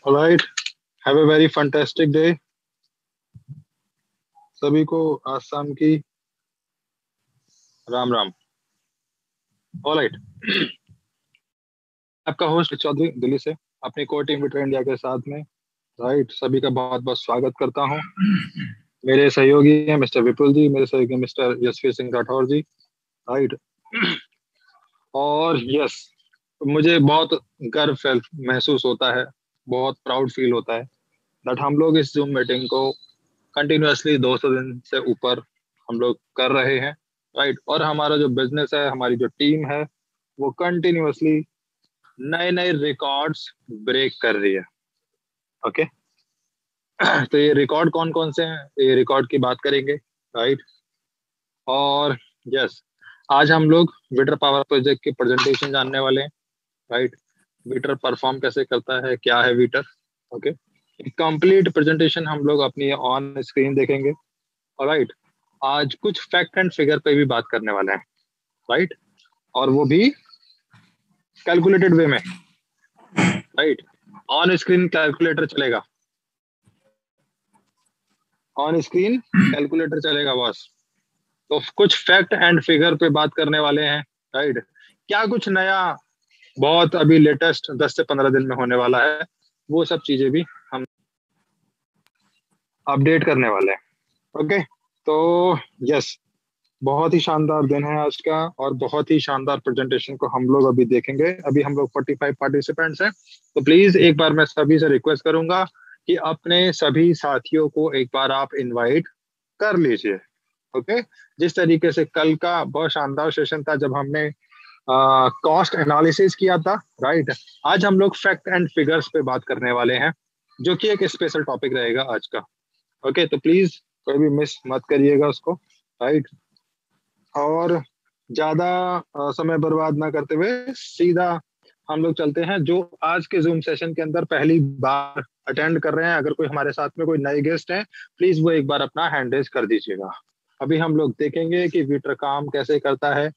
Alright, have a very fantastic day. सभी को आसाम की राम राम। ऑलराइट, आपका होस्ट चौधरी दिल्ली से अपनी कोर टीम विटर इंडिया के साथ में राइट सभी का बहुत बहुत स्वागत करता हूं। मेरे सहयोगी हैं मिस्टर विपुल जी, मेरे सहयोगी मिस्टर यशवीर सिंह राठौर जी, राइट। और यस, मुझे बहुत गर्व महसूस होता है, बहुत प्राउड फील होता है दैट हम लोग इस जूम मीटिंग को कंटिन्यूअसली 200 दिन से ऊपर हम लोग कर रहे हैं, राइट। और हमारा जो बिजनेस है, हमारी जो टीम है, वो कंटिन्यूअसली नए नए रिकॉर्ड्स ब्रेक कर रही है। ओके, तो ये रिकॉर्ड कौन कौन से हैं, ये रिकॉर्ड की बात करेंगे, राइट। और यस, आज हम लोग विटर पावर प्रोजेक्ट की प्रेजेंटेशन जानने वाले हैं, राइट। विटर परफॉर्म कैसे करता है, क्या है विटर, ओके। कंप्लीट प्रेजेंटेशन हम लोग अपनी ऑन स्क्रीन देखेंगे, राइट। आज कुछ फैक्ट एंड फिगर पे भी बात करने वाले हैं, राइट। और वो भी कैलकुलेटेड वे में, राइट। ऑन स्क्रीन कैलकुलेटर चलेगा, ऑन स्क्रीन कैलकुलेटर चलेगा बॉस। तो कुछ फैक्ट एंड फिगर पे बात करने वाले हैं, राइट। क्या कुछ नया बहुत अभी लेटेस्ट 10 से 15 दिन में होने वाला है, वो सब चीजें भी हम अपडेट करने वाले हैं, ओके। तो यस, बहुत ही शानदार दिन है आज का और बहुत ही शानदार प्रेजेंटेशन को हम लोग अभी देखेंगे। अभी हम लोग 45 पार्टिसिपेंट्स हैं, तो प्लीज एक बार मैं सभी से रिक्वेस्ट करूंगा कि अपने सभी साथियों को एक बार आप इनवाइट कर लीजिए, ओके। जिस तरीके से कल का बहुत शानदार सेशन था जब हमने कॉस्ट एनालिसिस किया था, राइट। आज हम लोग फैक्ट एंड फिगर्स पे बात करने वाले हैं, जो कि एक स्पेशल टॉपिक रहेगा आज का, ओके। तो प्लीज कोई भी मिस मत करिएगा उसको, राइट। और ज्यादा समय बर्बाद ना करते हुए सीधा हम लोग चलते हैं। जो आज के जूम सेशन के अंदर पहली बार अटेंड कर रहे हैं, अगर कोई हमारे साथ में कोई नए गेस्ट हैं, प्लीज वो एक बार अपना हैंड रेज कर दीजिएगा। अभी हम लोग देखेंगे कि विटर काम कैसे करता है,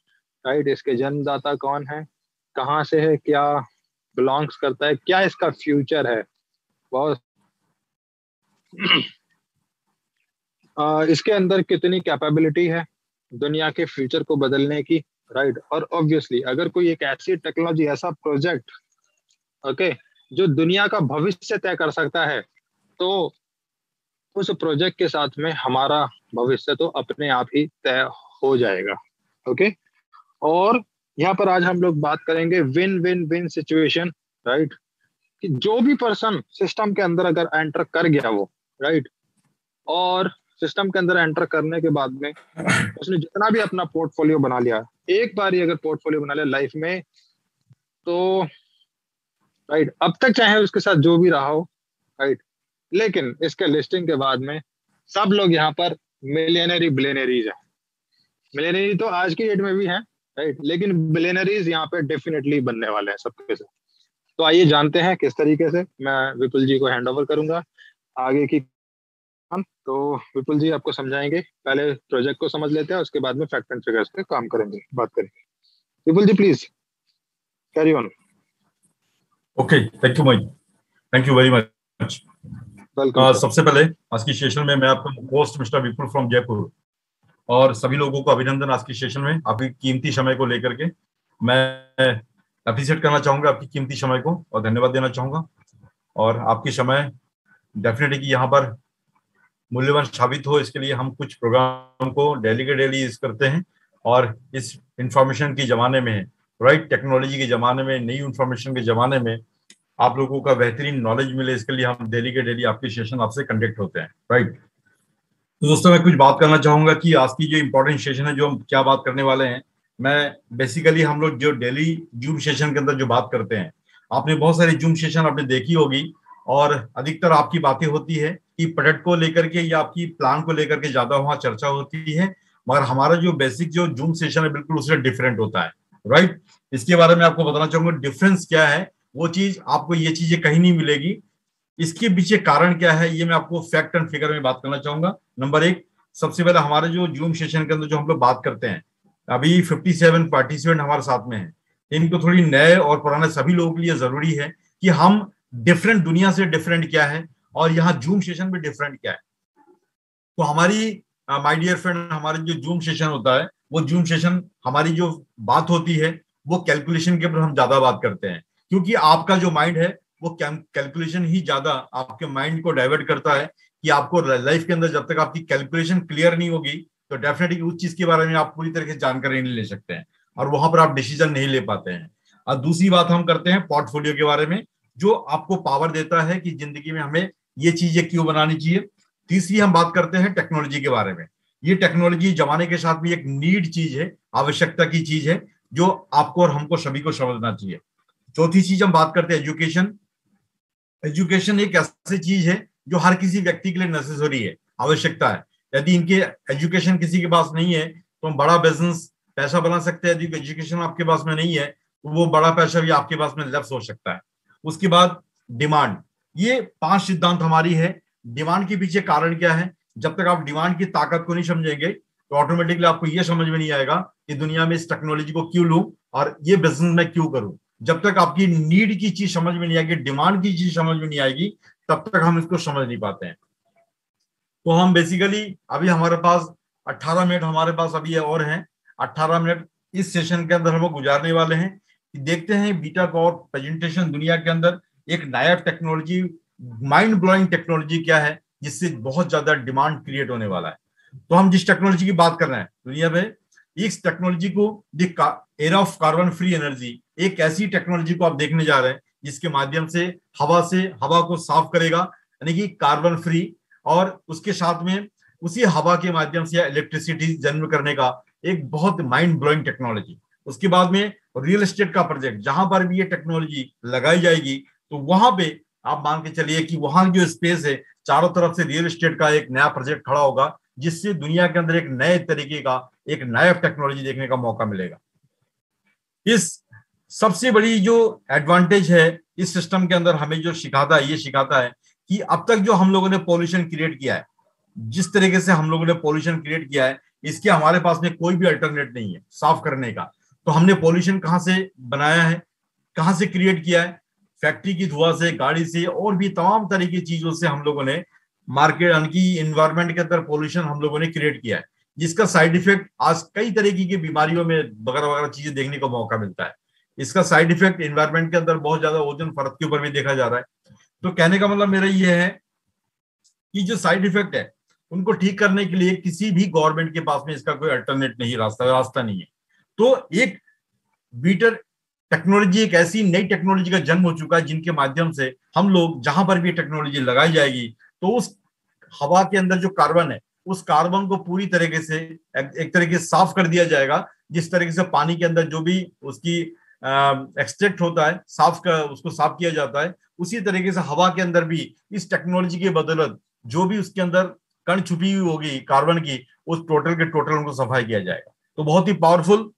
राइट। इसके जन्मदाता कौन है, कहाँ से है, क्या बिलोंग्स करता है, क्या इसका फ्यूचर है, बहुत इसके अंदर कितनी कैपेबिलिटी है दुनिया के फ्यूचर को बदलने की, राइट। और ऑब्वियसली अगर कोई एक ऐसी टेक्नोलॉजी, ऐसा प्रोजेक्ट, ओके, जो दुनिया का भविष्य तय कर सकता है, तो उस प्रोजेक्ट के साथ में हमारा भविष्य तो अपने आप ही तय हो जाएगा, ओके। और यहाँ पर आज हम लोग बात करेंगे win win win situation, right. कि जो भी पर्सन सिस्टम के अंदर अगर एंटर कर गया वो, राइट, और सिस्टम के अंदर एंटर करने के बाद में उसने जितना भी अपना पोर्टफोलियो बना लिया, एक बार ही अगर पोर्टफोलियो बना लिया लाइफ में, तो राइट, अब तक चाहे उसके साथ जो भी रहा हो, राइट, लेकिन इसके लिस्टिंग के बाद में सब लोग यहाँ पर मिलियनरी बिलियनरीज है। मिलियनरी तो आज की डेट में भी है, राइट, लेकिन बिलियनरीज यहाँ पे डेफिनेटली बनने वाले हैं सबके साथ। तो आइए जानते हैं किस तरीके से। मैं विपुल जी को हैंड ओवर करूंगा आगे की। तो विपुल जी आपको समझाएंगे, पहले प्रोजेक्ट को समझ लेते हैं, उसके बाद में फैक्ट एंड फिगर्स पे काम करेंगे, बात करेंगे। Vipul ji please carry on. Okay, thank you मई, थैंक यू वेरी मच। सबसे पहले आज की सेशन में मैं आपका host mister Vipul from Jaipur, और सभी लोगों को अभिनंदन आज की सेशन में आपकी कीमती समय को लेकर के। मैं अप्रिशिएट करना चाहूंगा आपकी कीमती समय को और धन्यवाद देना चाहूंगा। और आपकी समय डेफिनेटली कि यहाँ पर मूल्यवान साबित हो, इसके लिए हम कुछ प्रोग्राम को डेली के डेली यूज करते हैं। और इस इंफॉर्मेशन के जमाने में, राइट, टेक्नोलॉजी के जमाने में, नई इंफॉर्मेशन के जमाने में आप लोगों का बेहतरीन नॉलेज मिले, इसके लिए हम डेली के डेली आपके सेशन आपसे कंडक्ट होते हैं, राइट। तो दोस्तों मैं कुछ बात करना चाहूंगा कि आज की जो इम्पोर्टेंट सेशन है, जो हम क्या बात करने वाले हैं। मैं बेसिकली हम लोग जो डेली जूम सेशन के अंदर जो बात करते हैं, आपने बहुत सारी जूम सेशन आपने देखी होगी, और अधिकतर आपकी बातें होती है कि प्रोडक्ट को लेकर के या आपकी प्लान को लेकर के ज्यादा वहां चर्चा होती है, मगर हमारा जो बेसिक जो जूम सेशन है बिल्कुल उससे डिफरेंट होता है, राइट। इसके बारे में आपको बताना चाहूंगा डिफरेंस क्या है, वो चीज आपको ये चीजें कहीं नहीं मिलेगी। इसके पीछे कारण क्या है ये मैं आपको फैक्ट एंड फिगर में बात करना चाहूंगा। नंबर एक, सबसे पहले हमारे जो जूम सेशन के अंदर जो हम लोग बात करते हैं, अभी 57 पार्टिसिपेंट हमारे साथ में हैं। इनको थोड़ी नए और पुराने सभी लोगों के लिए जरूरी है कि हम डिफरेंट दुनिया से डिफरेंट क्या है और यहाँ जूम सेशन में डिफरेंट क्या है। तो हमारी माय डियर फ्रेंड, हमारे जो जूम सेशन होता है वो जूम सेशन, हमारी जो बात होती है वो कैलकुलेशन के ऊपर हम ज्यादा बात करते हैं, क्योंकि आपका जो माइंड है वो कैलकुलेशन ही ज्यादा आपके माइंड को डाइवर्ट करता है कि आपको लाइफ के अंदर जब तक आपकी कैलकुलेशन क्लियर नहीं होगी तो डेफिनेटली उस चीज के बारे में आप पूरी तरह से जानकारी नहीं ले सकते हैं और वहां पर आप डिसीजन नहीं ले पाते हैं। और दूसरी बात हम करते हैं पोर्टफोलियो के बारे में, जो आपको पावर देता है कि जिंदगी में हमें ये चीजें क्यों बनानी चाहिए। तीसरी हम बात करते हैं टेक्नोलॉजी के बारे में। ये टेक्नोलॉजी जमाने के साथ भी एक नीड चीज है, आवश्यकता की चीज है, जो आपको और हमको सभी को समझना चाहिए। चौथी चीज हम बात करते हैं एजुकेशन। एजुकेशन एक ऐसी चीज है जो हर किसी व्यक्ति के लिए नेसेसरी है, आवश्यकता है। यदि इनके एजुकेशन किसी के पास नहीं है तो हम बड़ा बिजनेस पैसा बना सकते हैं, यदि एजुकेशन आपके पास में नहीं है तो वो बड़ा पैसा भी आपके पास में लैप्स हो सकता है। उसके बाद डिमांड, ये 5 सिद्धांत हमारी है। डिमांड के पीछे कारण क्या है, जब तक आप डिमांड की ताकत को नहीं समझेंगे तो ऑटोमेटिकली आपको ये समझ में नहीं आएगा कि दुनिया में इस टेक्नोलॉजी को क्यों लूं और ये बिजनेस में क्यों करूं। जब तक आपकी नीड की चीज समझ में नहीं आएगी, डिमांड की चीज समझ में नहीं आएगी, तब तक हम इसको समझ नहीं पाते हैं। तो हम बेसिकली अभी हमारे पास 18 मिनट हमारे पास अभी और हैं। 18 मिनट इस सेशन के अंदर हम गुजारने वाले हैं कि देखते हैं बीटा कोर प्रेजेंटेशन दुनिया के अंदर एक नया टेक्नोलॉजी, माइंड ब्लोइंग टेक्नोलॉजी क्या है जिससे बहुत ज्यादा डिमांड क्रिएट होने वाला है। तो हम जिस टेक्नोलॉजी की बात कर रहे हैं दुनिया में, इस टेक्नोलॉजी को the era of carbon free energy, एक ऐसी टेक्नोलॉजी को आप देखने जा रहे हैं जिसके माध्यम से हवा को साफ करेगा, यानी कि कार्बन फ्री, और उसके साथ में उसी हवा के माध्यम से इलेक्ट्रिसिटी जनरेट करने का एक बहुत माइंड ब्लोइंग टेक्नोलॉजी। उसके बाद में रियल एस्टेट का प्रोजेक्ट, जहां पर भी ये टेक्नोलॉजी लगाई जाएगी तो वहां पे आप मान के चलिए कि वहां जो स्पेस है चारों तरफ से रियल एस्टेट का एक नया प्रोजेक्ट खड़ा होगा, जिससे दुनिया के अंदर एक नए तरीके का एक नया टेक्नोलॉजी देखने का मौका मिलेगा। इस सबसे बड़ी जो एडवांटेज है इस सिस्टम के अंदर हमें जो सिखाता है, ये सिखाता है कि अब तक जो हम लोगों ने पॉल्यूशन क्रिएट किया है, जिस तरीके से हम लोगों ने पॉल्यूशन क्रिएट किया है, इसके हमारे पास में कोई भी अल्टरनेट नहीं है साफ करने का। तो हमने पॉल्यूशन कहां से बनाया है, कहां से क्रिएट किया है? फैक्ट्री की धुआं से, गाड़ी से, और भी तमाम तरह की चीजों से हम लोगों ने मार्केट यानी इन्वायरमेंट के अंदर पॉल्यूशन हम लोगों ने क्रिएट किया है, जिसका साइड इफेक्ट आज कई तरीके की बीमारियों में वगैरह वगैरह चीजें देखने को मौका मिलता है। इसका साइड इफेक्ट इन्वायरमेंट के अंदर बहुत ज्यादा ओजोन परत के ऊपर भी देखा जा रहा है। तो कहने का मतलब मेरा ये है कि जो साइड इफेक्ट है उनको ठीक करने के लिए किसी भी गवर्नमेंट के पास में इसका कोई अल्टरनेट नहीं, रास्ता नहीं है। तो एक बीटर टेक्नोलॉजी, एक ऐसी नई टेक्नोलॉजी का जन्म हो चुका है जिनके माध्यम से हम लोग जहां पर भी टेक्नोलॉजी लगाई जाएगी तो उस हवा के अंदर जो कार्बन है उस कार्बन को पूरी तरीके से एक तरीके से साफ कर दिया जाएगा। जिस तरीके से पानी के अंदर जो भी उसकी एक्सट्रैक्ट होता है, उसको साफ किया जाता है, उसी तरीके से हवा के अंदर भी इस टेक्नोलॉजी के बदौलत जो भी उसके अंदर कण छुपी हुई होगी कार्बन की, उस टोटल के टोटल उनको सफाई किया जाएगा। तो बहुत ही पावरफुल,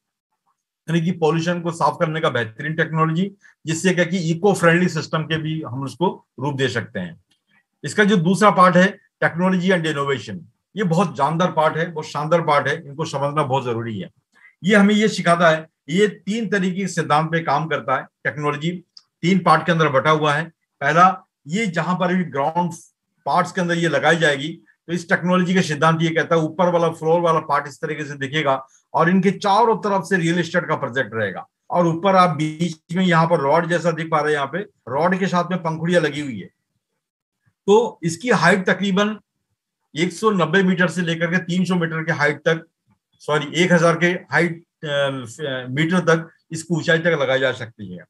यानी कि पॉल्यूशन को साफ करने का बेहतरीन टेक्नोलॉजी, जिससे क्या कि इको फ्रेंडली सिस्टम के भी हम उसको रूप दे सकते हैं। इसका जो दूसरा पार्ट है टेक्नोलॉजी एंड इनोवेशन, ये बहुत जानदार पार्ट है, बहुत शानदार पार्ट है, इनको समझना बहुत जरूरी है। ये हमें ये सिखाता है, ये 3 तरीके के सिद्धांत पे काम करता है। टेक्नोलॉजी 3 पार्ट के अंदर बटा हुआ है। पहला, ये जहां पर भी ग्राउंड पार्ट्स के अंदर ये लगाई जाएगी तो इस टेक्नोलॉजी का सिद्धांत ये कहता है ऊपर वाला फ्लोर वाला पार्ट इस तरीके से दिखेगा और इनके चारों तरफ से रियल एस्टेट का प्रोजेक्ट रहेगा, और ऊपर आप बीच में यहाँ पर रॉड जैसा दिख पा रहे हैं, यहाँ पे रॉड के साथ में पंखुड़ियां लगी हुई है। तो इसकी हाइट तकरीबन 190 मीटर से लेकर के 300 मीटर के हाइट तक, 1000 के हाइट मीटर तक इसकी ऊंचाई तक लगाई जा सकती है।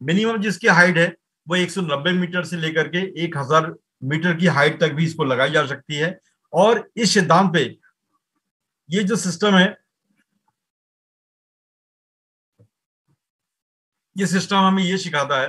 मिनिमम जिसकी हाइट है वो 190 मीटर से लेकर के 1000 मीटर की हाइट तक भी इसको लगाई जा सकती है। और इस सिद्धांत पे ये जो सिस्टम है, ये सिस्टम हमें ये सिखाता है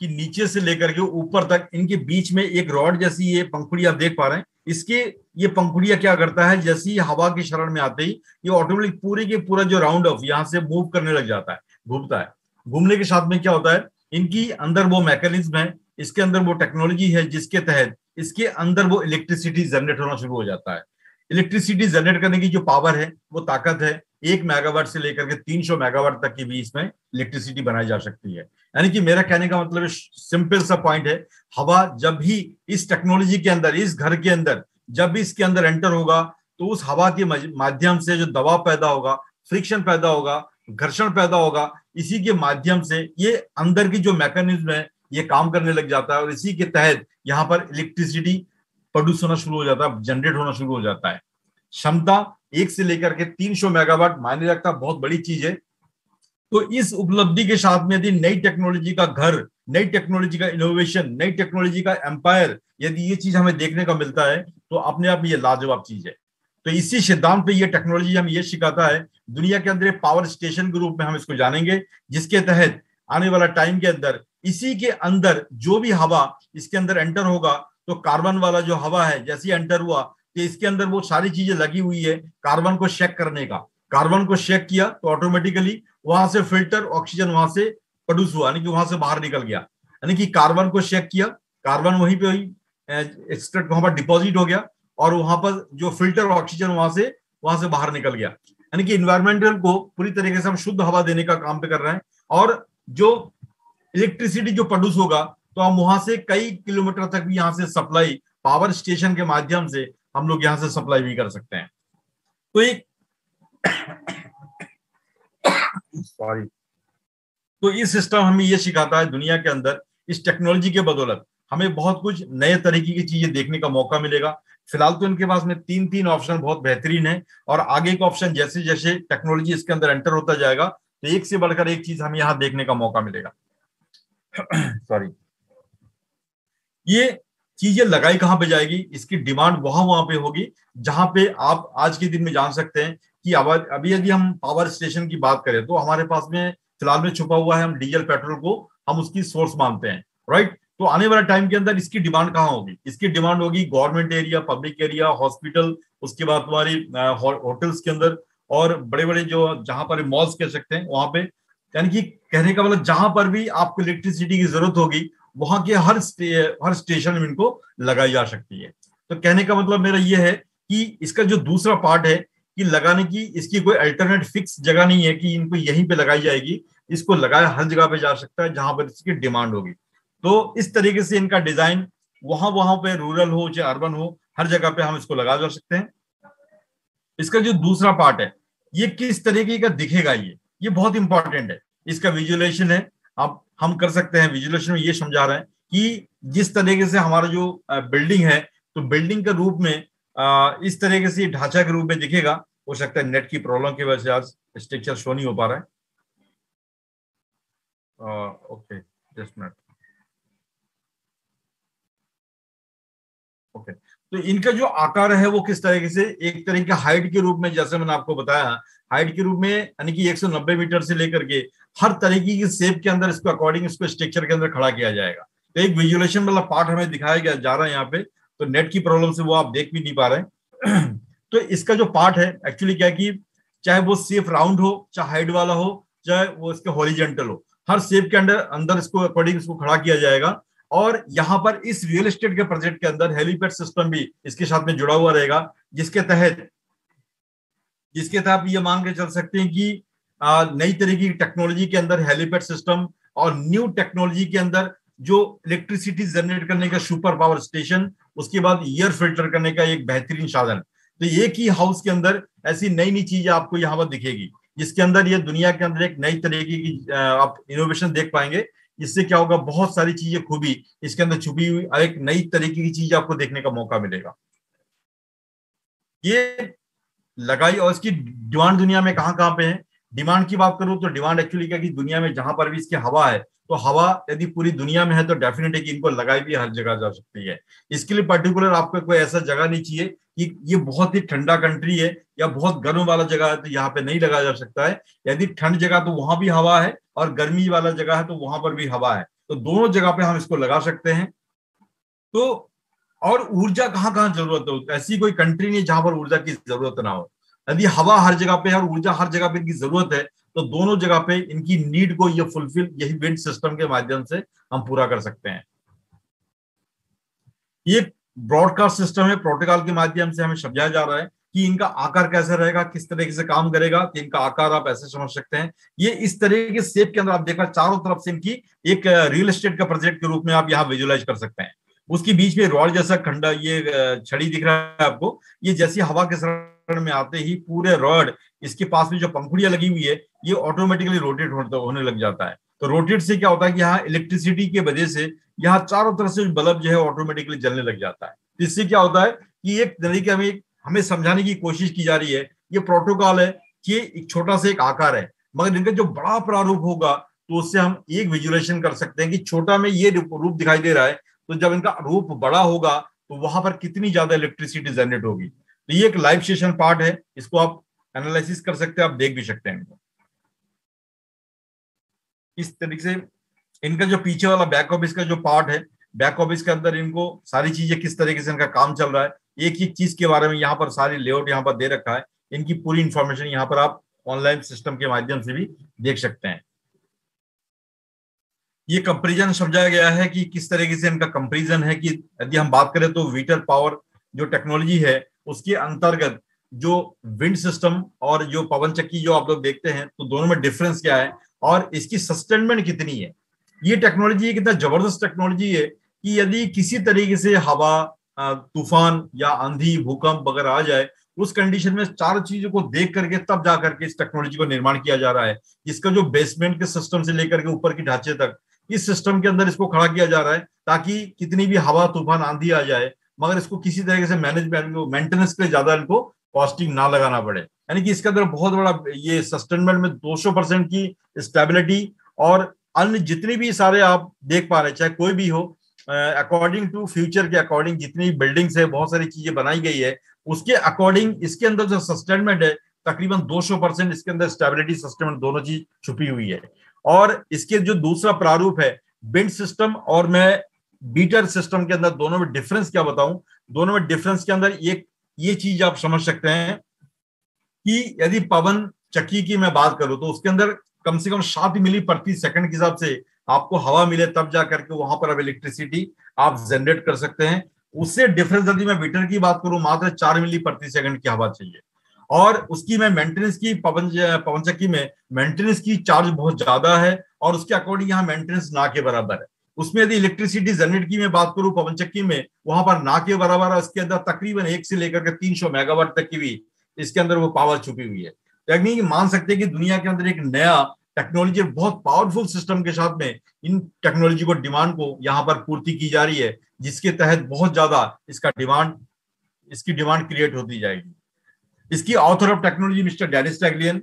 कि नीचे से लेकर के ऊपर तक इनके बीच में एक रॉड जैसी ये पंखुड़ी आप देख पा रहे हैं। इसके ये पंखुड़ियां क्या करता है, जैसे ही हवा की शरण में आते ही ये ऑटोमेटिक पूरे के पूरा जो राउंड ऑफ यहाँ से मूव करने लग जाता है, घूमता है। घूमने के साथ में क्या होता है, इनकी अंदर वो मैकेनिज्म है, इसके अंदर वो टेक्नोलॉजी है जिसके तहत इसके अंदर वो इलेक्ट्रिसिटी जनरेट होना शुरू हो जाता है। इलेक्ट्रिसिटी जनरेट करने की जो पावर है, वो ताकत है, 1 मेगावाट से लेकर के 300 मेगावाट तक की भी इसमें इलेक्ट्रिसिटी बनाई जा सकती है। यानी कि मेरा कहने का मतलब सिंपल सा पॉइंट है, हवा जब भी इस टेक्नोलॉजी के अंदर, इस घर के अंदर जब भी इसके अंदर एंटर होगा, तो उस हवा के माध्यम से जो दबाव पैदा होगा, फ्रिक्शन पैदा होगा, घर्षण पैदा होगा, इसी के माध्यम से ये अंदर की जो मैकेनिज्म है ये काम करने लग जाता है और इसी के तहत यहाँ पर इलेक्ट्रिसिटी प्रोड्यूस होना शुरू हो जाता है, जनरेट होना शुरू हो जाता है। क्षमता 1 से लेकर के 300 मेगावाट मायने रखता, बहुत बड़ी चीज है। तो इस उपलब्धि के साथ में यदि नई टेक्नोलॉजी का घर, नई टेक्नोलॉजी का इनोवेशन, नई टेक्नोलॉजी का एम्पायर, यदि ये चीज हमें देखने का मिलता है तो अपने आप में ये लाजवाब चीज है। तो इसी सिद्धांत पे ये टेक्नोलॉजी हम ये सिखाता है। दुनिया के अंदर पावर स्टेशन के रूप में हम इसको जानेंगे, जिसके तहत आने वाला टाइम के अंदर इसी के अंदर जो भी हवा इसके अंदर एंटर होगा, तो कार्बन वाला जो हवा है जैसे एंटर हुआ तो इसके अंदर वो सारी चीजें लगी हुई है कार्बन को शेक करने का। कार्बन को शेक किया तो ऑटोमेटिकली वहां से फिल्टर ऑक्सीजन वहां से प्रोड्यूस हुआ, यानी कि वहां से बाहर निकल गया। यानी कि कार्बन को शेक किया, कार्बन वहीं पे एक्सट्रैक्ट वहां पर डिपॉजिट हो गया और वहां पर जो फिल्टर ऑक्सीजन वहां से बाहर निकल गया। यानी कि इन्वायरमेंटल को पूरी तरीके से हम शुद्ध हवा देने का काम पे कर रहे हैं। और जो इलेक्ट्रिसिटी जो प्रोड्यूस होगा तो हम वहां से कई किलोमीटर तक भी यहाँ से सप्लाई, पावर स्टेशन के माध्यम से हम लोग यहाँ से सप्लाई भी कर सकते हैं। तो एक सॉरी, तो इस सिस्टम हमें ये सिखाता है दुनिया के अंदर इस टेक्नोलॉजी के बदौलत हमें बहुत कुछ नए तरीके की चीजें देखने का मौका मिलेगा। फिलहाल तो इनके पास में 3 ऑप्शन बहुत बेहतरीन है और आगे का ऑप्शन जैसे जैसे टेक्नोलॉजी इसके अंदर एंटर होता जाएगा तो एक से बढ़कर एक चीज हमें यहाँ देखने का मौका मिलेगा। सॉरी, ये चीजें लगाई कहां पे जाएगी, इसकी डिमांड वहां पे होगी जहां पे आप आज के दिन में जान सकते हैं कि अभी यदि हम पावर स्टेशन की बात करें तो हमारे पास में फिलहाल में छुपा हुआ है, हम डीजल पेट्रोल को हम उसकी सोर्स मानते हैं, राइट। तो आने वाले टाइम के अंदर इसकी डिमांड कहाँ होगी, इसकी डिमांड होगी government area, public area, hospital, उसके बाद तुम्हारी होटल्स के अंदर और बड़े बड़े जो जहां पर मॉल्स कह सकते हैं वहां पे। यानी कि कहने का मतलब जहां पर भी आपको इलेक्ट्रिसिटी की जरूरत होगी वहां के हर स्टेशन में इनको लगाई जा सकती है। तो कहने का मतलब मेरा ये है कि इसका जो दूसरा पार्ट है कि लगाने की इसकी कोई अल्टरनेट फिक्स जगह नहीं है कि इनको यहीं पे लगाई जाएगी, इसको लगाया हर जगह पे जा सकता है जहां पर इसकी डिमांड होगी। तो इस तरीके से इनका डिजाइन वहां पे रूरल हो चाहे अर्बन हो, हर जगह पे हम इसको लगा जा सकते हैं। इसका जो दूसरा पार्ट है ये किस तरीके का दिखेगा, ये बहुत इंपॉर्टेंट है। इसका विजुअलाइजेशन है, अब हम कर सकते हैं। विजुअलाइजेशन में ये समझा रहे हैं कि जिस तरीके से हमारा जो बिल्डिंग है तो बिल्डिंग के रूप में इस तरीके से ढांचा के रूप में दिखेगा। हो सकता है नेट की प्रॉब्लम की वजह से आज स्ट्रक्चर शो नहीं हो पा रहा है। Okay, just minute. ओके, तो इनका जो आकार है वो किस तरीके से, एक तरीके हाइट के रूप में, जैसे मैंने आपको बताया हाइट के रूप में, यानी कि 190 मीटर से लेकर के हर तरीके की शेप के अंदर इसको अकॉर्डिंग इसको स्ट्रक्चर के अंदर खड़ा किया जाएगा। तो एक विजुअलाइजेशन वाला पार्ट हमें दिखाया गया जा रहा है यहाँ पे, तो नेट की प्रॉब्लम से वो आप देख भी नहीं पा रहे हैं। तो इसका जो पार्ट है एक्चुअली क्या कि चाहे वो शेप राउंड हो, चाहे हाइट वाला हो, चाहे वो इसके हॉरिजेंटल हो, हर शेप के अंदर इसको अकॉर्डिंग इसको खड़ा किया जाएगा। और यहाँ पर इस रियल एस्टेट के प्रोजेक्ट के अंदर हेलीपैड सिस्टम भी इसके साथ में जुड़ा हुआ रहेगा, जिसके तहत आप ये मान के चल सकते हैं कि नई तरीके की टेक्नोलॉजी के अंदर हेलीपैड सिस्टम और न्यू टेक्नोलॉजी के अंदर जो इलेक्ट्रिसिटी जनरेट करने का सुपर पावर स्टेशन, उसके बाद एयर फिल्टर करने का एक बेहतरीन साधन। तो एक ही हाउस के अंदर ऐसी नई नई चीजें आपको यहाँ पर दिखेगी, जिसके अंदर ये दुनिया के अंदर एक नई तरीके की आप इनोवेशन देख पाएंगे। इससे क्या होगा, बहुत सारी चीजें खूबी इसके अंदर छुपी हुई एक नई तरीके की चीज आपको देखने का मौका मिलेगा। ये लगाई और इसकी डिमांड दुनिया में कहां पे है। डिमांड की बात करूं तो डिमांड एक्चुअली क्या कि दुनिया में जहां पर भी इसकी हवा है, तो हवा यदि पूरी दुनिया में है तो डेफिनेट है कि इनको लगाई भी हर जगह जा सकती है। इसके लिए पर्टिकुलर आपको कोई ऐसा जगह नहीं चाहिए कि ये बहुत ही ठंडा कंट्री है या बहुत गर्म वाला जगह है तो यहाँ पे नहीं लगाया जा सकता है। यदि ठंड जगह तो वहां भी हवा है और गर्मी वाला जगह है तो वहां पर भी हवा है, तो दोनों जगह पे हम इसको लगा सकते हैं। तो और ऊर्जा कहाँ कहाँ जरूरत हो, ऐसी कोई कंट्री नहीं जहां पर ऊर्जा की जरूरत ना हो। यदि हवा हर जगह पे है और ऊर्जा हर जगह पे इनकी जरूरत है तो दोनों जगह पे इनकी नीड को ये फुलफिल यही विंड सिस्टम के माध्यम से हम पूरा कर सकते हैं। ये ब्रॉडकास्ट सिस्टम है, प्रोटोकॉल के माध्यम से हमें समझाया जा रहा है कि इनका आकार कैसा रहेगा, किस तरीके से काम करेगा, कि इनका आकार आप ऐसे समझ सकते हैं। ये इस तरह के शेप के अंदर आप देखा चारों तरफ से इनकी एक रियल एस्टेट का प्रोजेक्ट के रूप में आप यहाँ विजुअलाइज कर सकते हैं। उसके बीच में रॉड जैसा खंडा, ये छड़ी दिख रहा है आपको, ये जैसी हवा के शरण में आते ही पूरे रॉड, इसके पास में जो पंखुड़ियां लगी हुई है, ये ऑटोमेटिकली रोटेट होने लग जाता है। तो रोटेट से क्या होता है कि यहाँ इलेक्ट्रिसिटी की वजह से यहाँ चारों तरफ से बल्ब जो है ऑटोमेटिकली जलने लग जाता है। इससे क्या होता है कि एक तरीके हमें समझाने की कोशिश की जा रही है, ये प्रोटोकॉल है कि एक छोटा सा एक आकार है, मगर इनका जो बड़ा प्रारूप होगा तो उससे हम एक विजुअलाइजेशन कर सकते हैं कि छोटा में ये रूप दिखाई दे रहा है, तो जब इनका रूप बड़ा होगा तो वहां पर कितनी ज्यादा इलेक्ट्रिसिटी जनरेट होगी। तो ये एक लाइव सेशन पार्ट है, इसको आप एनालिसिस कर सकते हैं, आप देख भी सकते हैं इनको। इस तरीके से इनका जो पीछे वाला बैक ऑफिस का जो पार्ट है, बैक ऑफिस के अंदर इनको सारी चीजें किस तरीके से इनका काम चल रहा है, एक एक चीज के बारे में यहाँ पर सारी लेआउट यहाँ पर दे रखा है। इनकी पूरी इंफॉर्मेशन यहाँ पर आप ऑनलाइन सिस्टम के माध्यम से भी देख सकते हैं। ये कंपेरिजन समझाया गया है कि किस तरीके से इनका कंपेरिजन है कि यदि हम बात करें तो वीटर पावर जो टेक्नोलॉजी है उसके अंतर्गत जो विंड सिस्टम और जो पवन चक्की जो आप लोग देखते हैं, तो दोनों में डिफरेंस क्या है और इसकी सस्टेनमेंट कितनी है। ये टेक्नोलॉजी कितना जबरदस्त टेक्नोलॉजी है कि यदि किसी तरीके से हवा, तूफान या आंधी, भूकंप वगैरह आ जाए, उस कंडीशन में चार चीजों को देख करके तब जा करके इस टेक्नोलॉजी को निर्माण किया जा रहा है। इसका जो बेसमेंट के सिस्टम से लेकर के ऊपर की ढांचे तक, इस सिस्टम के अंदर इसको खड़ा किया जा रहा है ताकि कितनी भी हवा, तूफान, आंधी आ जाए मगर इसको किसी तरीके से मेंटेनेंस के लिए ज्यादा इनको कॉस्टिंग ना लगाना पड़े। यानी कि इसके अंदर बहुत बड़ा ये सस्टेनमेंट में 200% की स्टेबिलिटी और अन्य जितनी भी सारे आप देख पा रहे हैं, चाहे कोई भी हो, अकॉर्डिंग टू फ्यूचर के अकॉर्डिंग जितनी बिल्डिंग्स है, बहुत सारी चीजें बनाई गई है, उसके अकॉर्डिंग इसके अंदर जो सस्टेनमेंट है तकरीबन 200% इसके अंदर स्टेबिलिटी, सस्टेनमेंट दोनों चीज छुपी हुई है। और इसके जो दूसरा प्रारूप है बिंड सिस्टम और मैं बीटर सिस्टम के अंदर, दोनों में डिफरेंस क्या बताऊं, दोनों में डिफरेंस के अंदर एक ये चीज आप समझ सकते हैं कि यदि पवन चक्की की मैं बात करूं तो उसके अंदर कम से कम 7 मिली प्रति सेकंड के हिसाब से आपको हवा मिले तब जा करके वहां पर अब इलेक्ट्रिसिटी आप जनरेट कर सकते हैं। उससे डिफरेंस यदि मैं बीटर की बात करूं, मात्र 4 मिली प्रति सेकंड की हवा चाहिए। और उसकी मैं मेंटेनेंस की पवन चक्की में मेंटेनेंस की चार्ज बहुत ज्यादा है और उसके अकॉर्डिंग यहाँ मेंटेनेंस ना के बराबर है। उसमें यदि इलेक्ट्रिसिटी जनरेट की मैं बात करूं पवन चक्की में, वहां पर ना के बराबर है। उसके अंदर तकरीबन 1 से लेकर के 300 मेगावाट तक की भी इसके अंदर वो पावर छुपी हुई है। यानी मान सकते हैं कि दुनिया के अंदर एक नया टेक्नोलॉजी, बहुत पावरफुल सिस्टम के साथ में इन टेक्नोलॉजी को डिमांड को यहाँ पर पूर्ति की जा रही है, जिसके तहत बहुत ज्यादा इसकी डिमांड क्रिएट होती जाएगी। इसकी author of technology mister Dennis टैगलियन,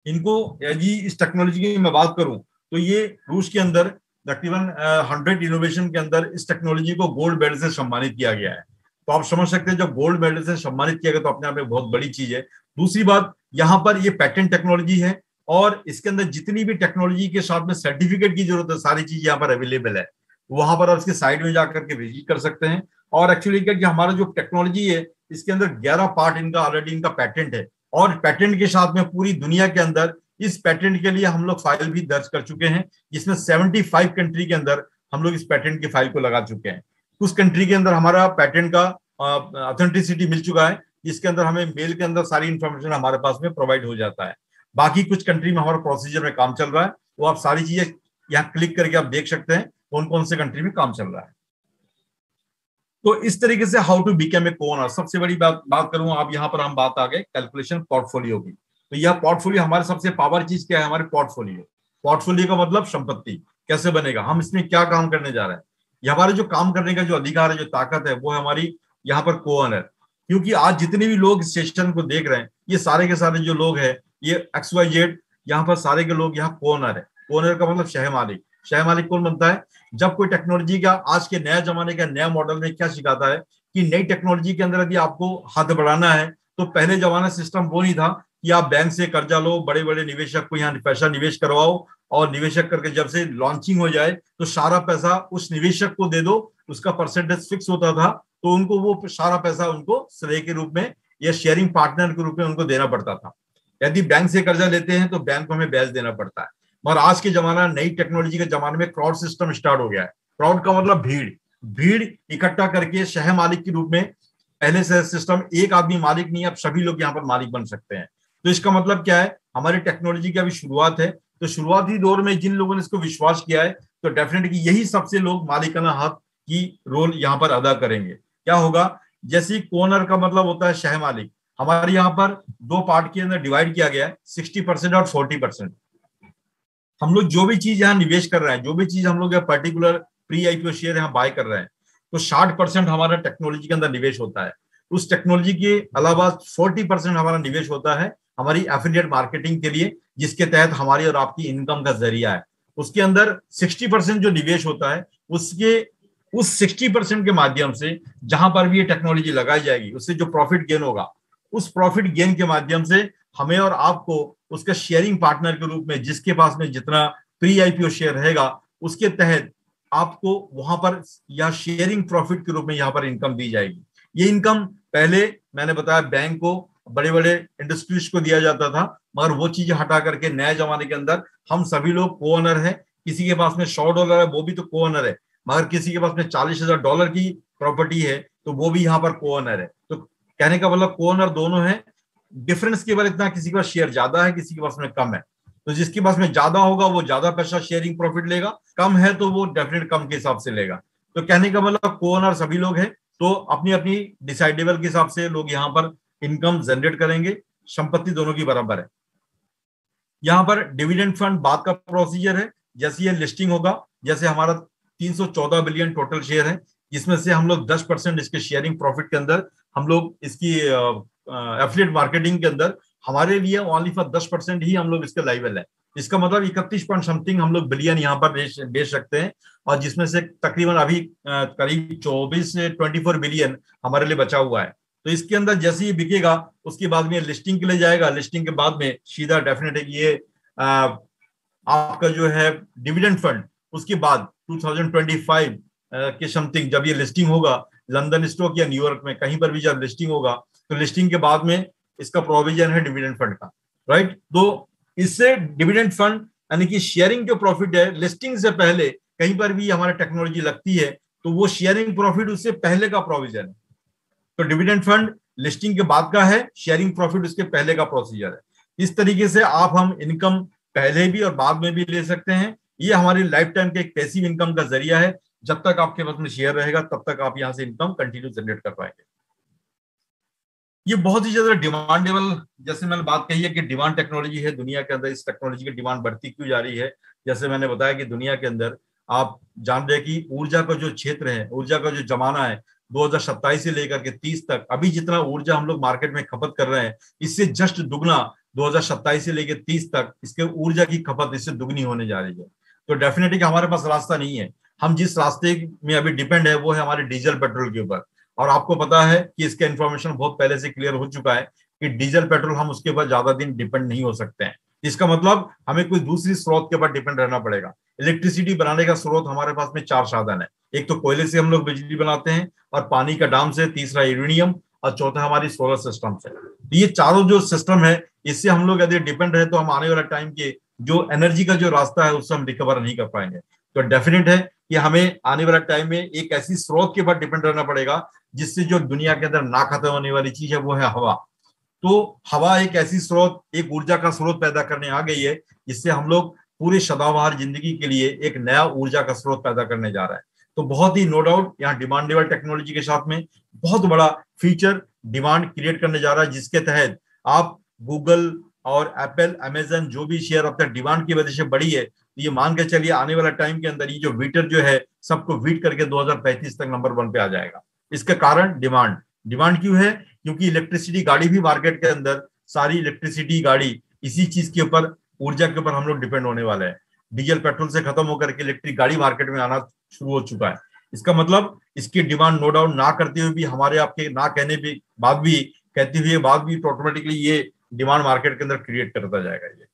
इनको यदि इस टेक्नोलॉजी की मैं बात करूं तो ये रूस के अंदर तकरीबन 100 इनोवेशन के अंदर इस टेक्नोलॉजी को गोल्ड मेडल से सम्मानित किया गया है। तो आप समझ सकते हैं जब गोल्ड मेडल से सम्मानित किया गया तो अपने आप में बहुत बड़ी चीज है। दूसरी बात, यहाँ पर ये पैटेंट टेक्नोलॉजी है और इसके अंदर जितनी भी टेक्नोलॉजी के साथ में सर्टिफिकेट की जरूरत है, सारी चीज यहाँ पर अवेलेबल है। वहां पर आप इसके साइड में जाकर के विजिट कर सकते हैं। और एक्चुअली क्या कि हमारा जो टेक्नोलॉजी है इसके अंदर 11 पार्ट इनका ऑलरेडी इनका पैटेंट है और पैटेंट के साथ में पूरी दुनिया के अंदर इस पैटेंट के लिए हम लोग फाइल भी दर्ज कर चुके हैं, जिसमें 75 कंट्री के अंदर हम लोग इस पैटेंट की फाइल को लगा चुके हैं। कुछ कंट्री के अंदर हमारा पैटेंट का ऑथेंटिसिटी मिल चुका है, जिसके अंदर हमें मेल के अंदर सारी इंफॉर्मेशन हमारे पास में प्रोवाइड हो जाता है। बाकी कुछ कंट्री में हमारा प्रोसीजर में काम चल रहा है, वो आप सारी चीजें यहाँ क्लिक करके आप देख सकते हैं कौन कौन से कंट्री में काम चल रहा है। तो इस तरीके से हाउ टू बिकम ए को-ओनर। सबसे बड़ी बात करूं, आप यहाँ पर हम बात आ गए कैलकुलेशन पोर्टफोलियो की। तो यह पोर्टफोलियो हमारे सबसे पावर चीज क्या है, हमारे पोर्टफोलियो। पोर्टफोलियो का मतलब संपत्ति कैसे बनेगा, हम इसमें क्या काम करने जा रहे हैं। ये हमारे जो काम करने का जो अधिकार है, जो ताकत है, वो है हमारी यहाँ पर को-ओनर। क्योंकि आज जितने भी लोग इस सेशन को देख रहे हैं, ये सारे के सारे जो लोग हैं, ये XYZ यहाँ पर सारे के लोग यहाँ को-ओनर है। को-ओनर का मतलब शह मालिक। शह मालिक कौन बनता है, जब कोई टेक्नोलॉजी का आज के नया जमाने का नया मॉडल में क्या सिखाता है कि नई टेक्नोलॉजी के अंदर यदि आपको हाथ बढ़ाना है तो पहले जमाना सिस्टम वो नहीं था कि आप बैंक से कर्जा लो, बड़े बड़े निवेशक को यहाँ पैसा निवेश करवाओ और निवेशक करके जब से लॉन्चिंग हो जाए तो सारा पैसा उस निवेशक को दे दो, उसका परसेंटेज फिक्स होता था, तो उनको वो सारा पैसा उनको श्रेय के रूप में या शेयरिंग पार्टनर के रूप में उनको देना पड़ता था। यदि बैंक से कर्जा लेते हैं तो बैंक को हमें ब्याज देना पड़ता है। मगर आज के जमाना, नई टेक्नोलॉजी के जमाने में क्राउड सिस्टम स्टार्ट हो गया है। क्राउड का मतलब भीड़ इकट्ठा करके शह मालिक के रूप में पहले से सिस्टम एक आदमी मालिक नहीं है, अब सभी लोग यहाँ पर मालिक बन सकते हैं। तो इसका मतलब क्या है, हमारी टेक्नोलॉजी की अभी शुरुआत है, तो शुरुआती दौर में जिन लोगों ने इसको विश्वास किया है तो डेफिनेटली यही सबसे लोग मालिकाना हक की रोल यहाँ पर अदा करेंगे। क्या होगा, जैसे कोनर का मतलब होता है शह मालिक, हमारे यहाँ पर दो पार्ट के अंदर डिवाइड किया गया है, 60% और 40%। हम लोग जो भी चीज यहाँ निवेश कर रहे हैं, जो भी चीज हम लोग पर्टिकुलर प्री आईपीओ शेयर यहाँ बाय कर रहे हैं, तो 60% हमारा टेक्नोलॉजी के अंदर निवेश होता है। उस टेक्नोलॉजी के अलावा 40% हमारा निवेश होता है हमारी एफिलिएट मार्केटिंग के लिए, जिसके तहत हमारी और आपकी इनकम का जरिया है। उसके अंदर 60% जो निवेश होता है, उस 60% के माध्यम से जहां पर भी ये टेक्नोलॉजी लगाई जाएगी, उससे जो प्रॉफिट गेन होगा, उस प्रॉफिट गेन के माध्यम से हमें और आपको उसका शेयरिंग पार्टनर के रूप में, जिसके पास में जितना प्री आईपीओ शेयर रहेगा, उसके तहत आपको वहां पर या शेयरिंग प्रॉफिट के रूप में यहाँ पर इनकम दी जाएगी। ये इनकम पहले मैंने बताया बैंक को, बड़े बड़े इंडस्ट्रीज को दिया जाता था, मगर वो चीजें हटा करके नए जमाने के अंदर हम सभी लोग को ओनर है। किसी के पास में $100 है, वो भी तो को ओनर है, मगर किसी के पास में $40,000 की प्रॉपर्टी है, तो वो भी यहाँ पर को ओनर है। तो कहने का मतलब को ओनर दोनों है, डिफरेंस केवल इतना, किसी के पास शेयर ज्यादा है, किसी के पास में कम है। तो जिसके पास में ज्यादा होगा वो ज्यादा पैसा शेयरिंग प्रॉफिट लेगा, कम है तो वो डेफिनेट कम के हिसाब से लेगा। तो कहने का मतलब को ओनर सभी लोग हैं, तो अपनी अपनी डिसाइडेबल के हिसाब से लोग यहाँ पर इनकम जनरेट करेंगे, संपत्ति दोनों की बराबर है। यहाँ पर डिविडेंड फंड बाद का प्रोसीजर है। जैसे ये लिस्टिंग होगा, जैसे हमारा 314 बिलियन टोटल शेयर है, जिसमें से हम लोग 10% इसके शेयरिंग प्रॉफिट के अंदर हम लोग इसकी एफिलिएट मार्केटिंग के अंदर हमारे लिए ओनली फॉर 10% ही हम लोग इसके लाइबल है। इसका मतलब 31 पॉइंट समथिंग हम लोग बिलियन यहाँ पर बेच सकते हैं, और जिसमें से तकरीबन अभी करीब 24 से 24 बिलियन हमारे लिए बचा हुआ है। तो इसके अंदर जैसे ही बिकेगा, उसके बाद में लिस्टिंग के लिए जाएगा, लिस्टिंग के बाद में सीधा डेफिनेट है कि ये आपका जो है डिविडेंड फंड, उसके बाद 2025 के समथिंग जब ये लिस्टिंग होगा लंदन स्टॉक या न्यूयॉर्क में, कहीं पर भी जब लिस्टिंग होगा, तो लिस्टिंग के बाद में इसका प्रोविजन है डिविडेंड फंड का, राइट। तो इससे डिविडेंड फंड यानी कि शेयरिंग जो प्रॉफिट है, लिस्टिंग से पहले कहीं पर भी हमारा टेक्नोलॉजी लगती है तो वो शेयरिंग प्रॉफिट उससे पहले का प्रोविजन है। तो डिविडेंड फंड लिस्टिंग के बाद का है, शेयरिंग प्रॉफिट उसके पहले का प्रोसीजर है। इस तरीके से आप हम इनकम पहले भी और बाद में भी ले सकते हैं। ये हमारी लाइफ टाइम के एक पैसिव इनकम का जरिया है। जब तक आपके पास में शेयर रहेगा तब तक आप यहां से इनकम कंटिन्यू जनरेट कर पाएंगे। ये बहुत ही ज्यादा डिमांडेबल, जैसे मैंने बात कही है कि डिमांड टेक्नोलॉजी है दुनिया के अंदर। इस टेक्नोलॉजी की डिमांड बढ़ती क्यों जा रही है? जैसे मैंने बताया कि दुनिया के अंदर आप जान रहे हैं कि ऊर्जा का जो क्षेत्र है, ऊर्जा का जो जमाना है, 2027 से लेकर के 30 तक अभी जितना ऊर्जा हम लोग मार्केट में खपत कर रहे हैं, इससे जस्ट दुगना 2027 से लेकर 30 तक इसके ऊर्जा की खपत इससे दुगनी होने जा रही है। तो डेफिनेटली हमारे पास रास्ता नहीं है। हम जिस रास्ते में अभी डिपेंड है वो है हमारे डीजल पेट्रोल के ऊपर। और आपको पता है कि इसका इंफॉर्मेशन बहुत पहले से क्लियर हो चुका है कि डीजल पेट्रोल हम उसके ऊपर ज्यादा दिन डिपेंड नहीं हो सकते हैं। इसका मतलब हमें कोई दूसरी स्रोत के ऊपर डिपेंड रहना पड़ेगा। इलेक्ट्रिसिटी बनाने का स्रोत हमारे पास में 4 साधन है। एक तो कोयले से हम लोग बिजली बनाते हैं, और पानी का डाम से, तीसरा यूरेनियम, और चौथा हमारी सोलर सिस्टम से। तो ये चारों जो सिस्टम है, इससे हम लोग यदि डिपेंड रहे तो हम आने वाला टाइम के जो एनर्जी का जो रास्ता है उससे हम रिकवर नहीं कर पाएंगे। तो डेफिनेट है कि हमें आने वाला टाइम में एक ऐसी स्रोत के ऊपर डिपेंड रहना पड़ेगा जिससे जो दुनिया के अंदर ना खत्म होने वाली चीज है वो है हवा। तो हवा एक ऐसी स्रोत, एक ऊर्जा का स्रोत पैदा करने आ गई है जिससे हम लोग पूरे सदाबहार जिंदगी के लिए एक नया ऊर्जा का स्रोत पैदा करने जा रहा है। तो बहुत ही नो डाउट यहाँ डिमांडेबल टेक्नोलॉजी के साथ में बहुत बड़ा फीचर डिमांड क्रिएट करने जा रहा है, जिसके तहत आप गूगल और एप्पल, अमेजन जो भी शेयर अब तक डिमांड की वजह से बढ़ी है, तो ये मान के चलिए आने वाला टाइम के अंदर ये जो वीटर जो है सबको वीट करके 2035 तक नंबर 1 पे आ जाएगा। इसका कारण डिमांड क्यों है? क्योंकि इलेक्ट्रिसिटी गाड़ी भी मार्केट के अंदर, सारी इलेक्ट्रिसिटी गाड़ी इसी चीज के ऊपर, ऊर्जा के ऊपर हम लोग डिपेंड होने वाले हैं। डीजल पेट्रोल से खत्म होकर के इलेक्ट्रिक गाड़ी मार्केट में आना शुरू हो चुका है। इसका मतलब इसकी डिमांड नो डाउट ना करते हुए भी, हमारे आपके ना कहने भी बाद भी, कहते हुए बाद भी, तो ऑटोमेटिकली ये डिमांड मार्केट के अंदर क्रिएट करता जाएगा ये।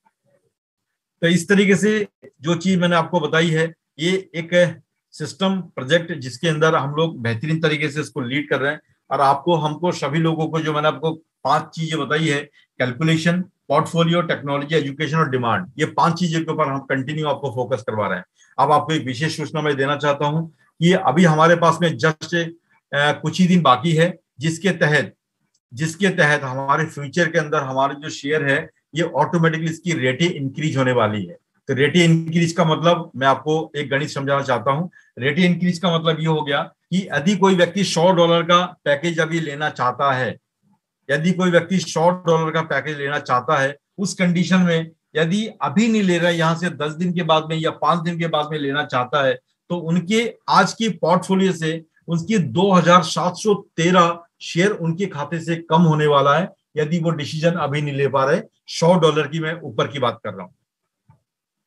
तो इस तरीके से जो चीज मैंने आपको बताई है, ये एक सिस्टम प्रोजेक्ट जिसके अंदर हम लोग बेहतरीन तरीके से इसको लीड कर रहे हैं। और आपको, हमको, सभी लोगों को जो मैंने आपको 5 चीजें बताई है, कैलकुलेशन, पोर्टफोलियो, टेक्नोलॉजी, एजुकेशन और डिमांड, ये 5 चीजों के ऊपर हम कंटिन्यू आपको फोकस करवा रहे हैं। अब आपको एक विशेष सूचना मैं देना चाहता हूँ कि अभी हमारे पास में जस्ट कुछ ही दिन बाकी है जिसके तहत हमारे फ्यूचर के अंदर हमारे जो शेयर है ये ऑटोमेटिकली इसकी रेटिंग इंक्रीज होने वाली है। तो रेटिंग इंक्रीज का मतलब मैं आपको एक गणित समझाना चाहता हूं। रेटिंग इंक्रीज का मतलब ये हो गया कि यदि कोई व्यक्ति $100 का पैकेज अभी लेना चाहता है, यदि कोई व्यक्ति $100 का पैकेज लेना चाहता है, उस कंडीशन में यदि अभी नहीं ले रहा है, यहां से 10 दिन के बाद में या 5 दिन के बाद में लेना चाहता है, तो उनके आज की पोर्टफोलियो से उसकी 2713 शेयर उनके खाते से कम होने वाला है, यदि वो डिसीजन अभी नहीं ले पा रहे। $100 की मैं ऊपर की बात कर रहा हूं।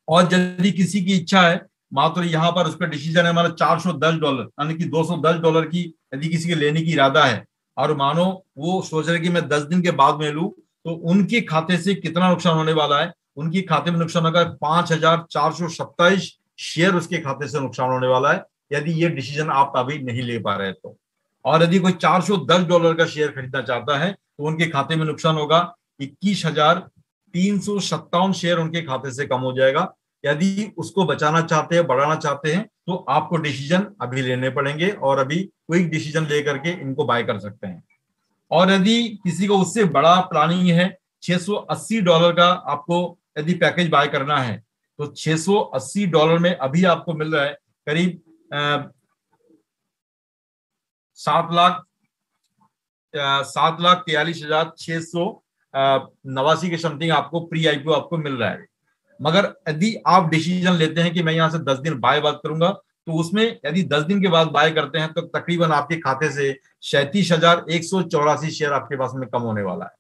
और यदि किसी की इच्छा है, मात्र यहाँ पर उसका डिसीजन है हमारा $410 यानी कि $210 की यदि किसी के लेने की इरादा है, और मानो वो सोच रहे कि मैं 10 दिन के बाद में लूं, तो उनके खाते से कितना नुकसान होने वाला है? उनके खाते में नुकसान होगा 5427 शेयर उसके खाते से नुकसान होने वाला है, यदि ये डिसीजन आप अभी नहीं ले पा रहे तो। और यदि कोई $410 का शेयर खरीदना चाहता है तो उनके खाते में नुकसान होगा 21,357 शेयर उनके खाते से कम हो जाएगा। यदि उसको बचाना चाहते हैं, बढ़ाना चाहते हैं, तो आपको डिसीजन अभी लेने पड़ेंगे और अभी क्विक डिसीजन लेकर के इनको बाय कर सकते हैं। और यदि किसी को उससे बड़ा प्लानिंग है, $680 का आपको यदि पैकेज बाय करना है, तो $680 में अभी आपको मिल रहा है करीब 7,43,689 के समथिंग आपको प्री आईपीओ आपको मिल रहा है। मगर यदि आप डिसीजन लेते हैं कि मैं यहां से 10 दिन बाय बात करूंगा, तो उसमें यदि 10 दिन के बाद बाय करते हैं तो तकरीबन आपके खाते से 37,184 शेयर आपके पास में कम होने वाला है।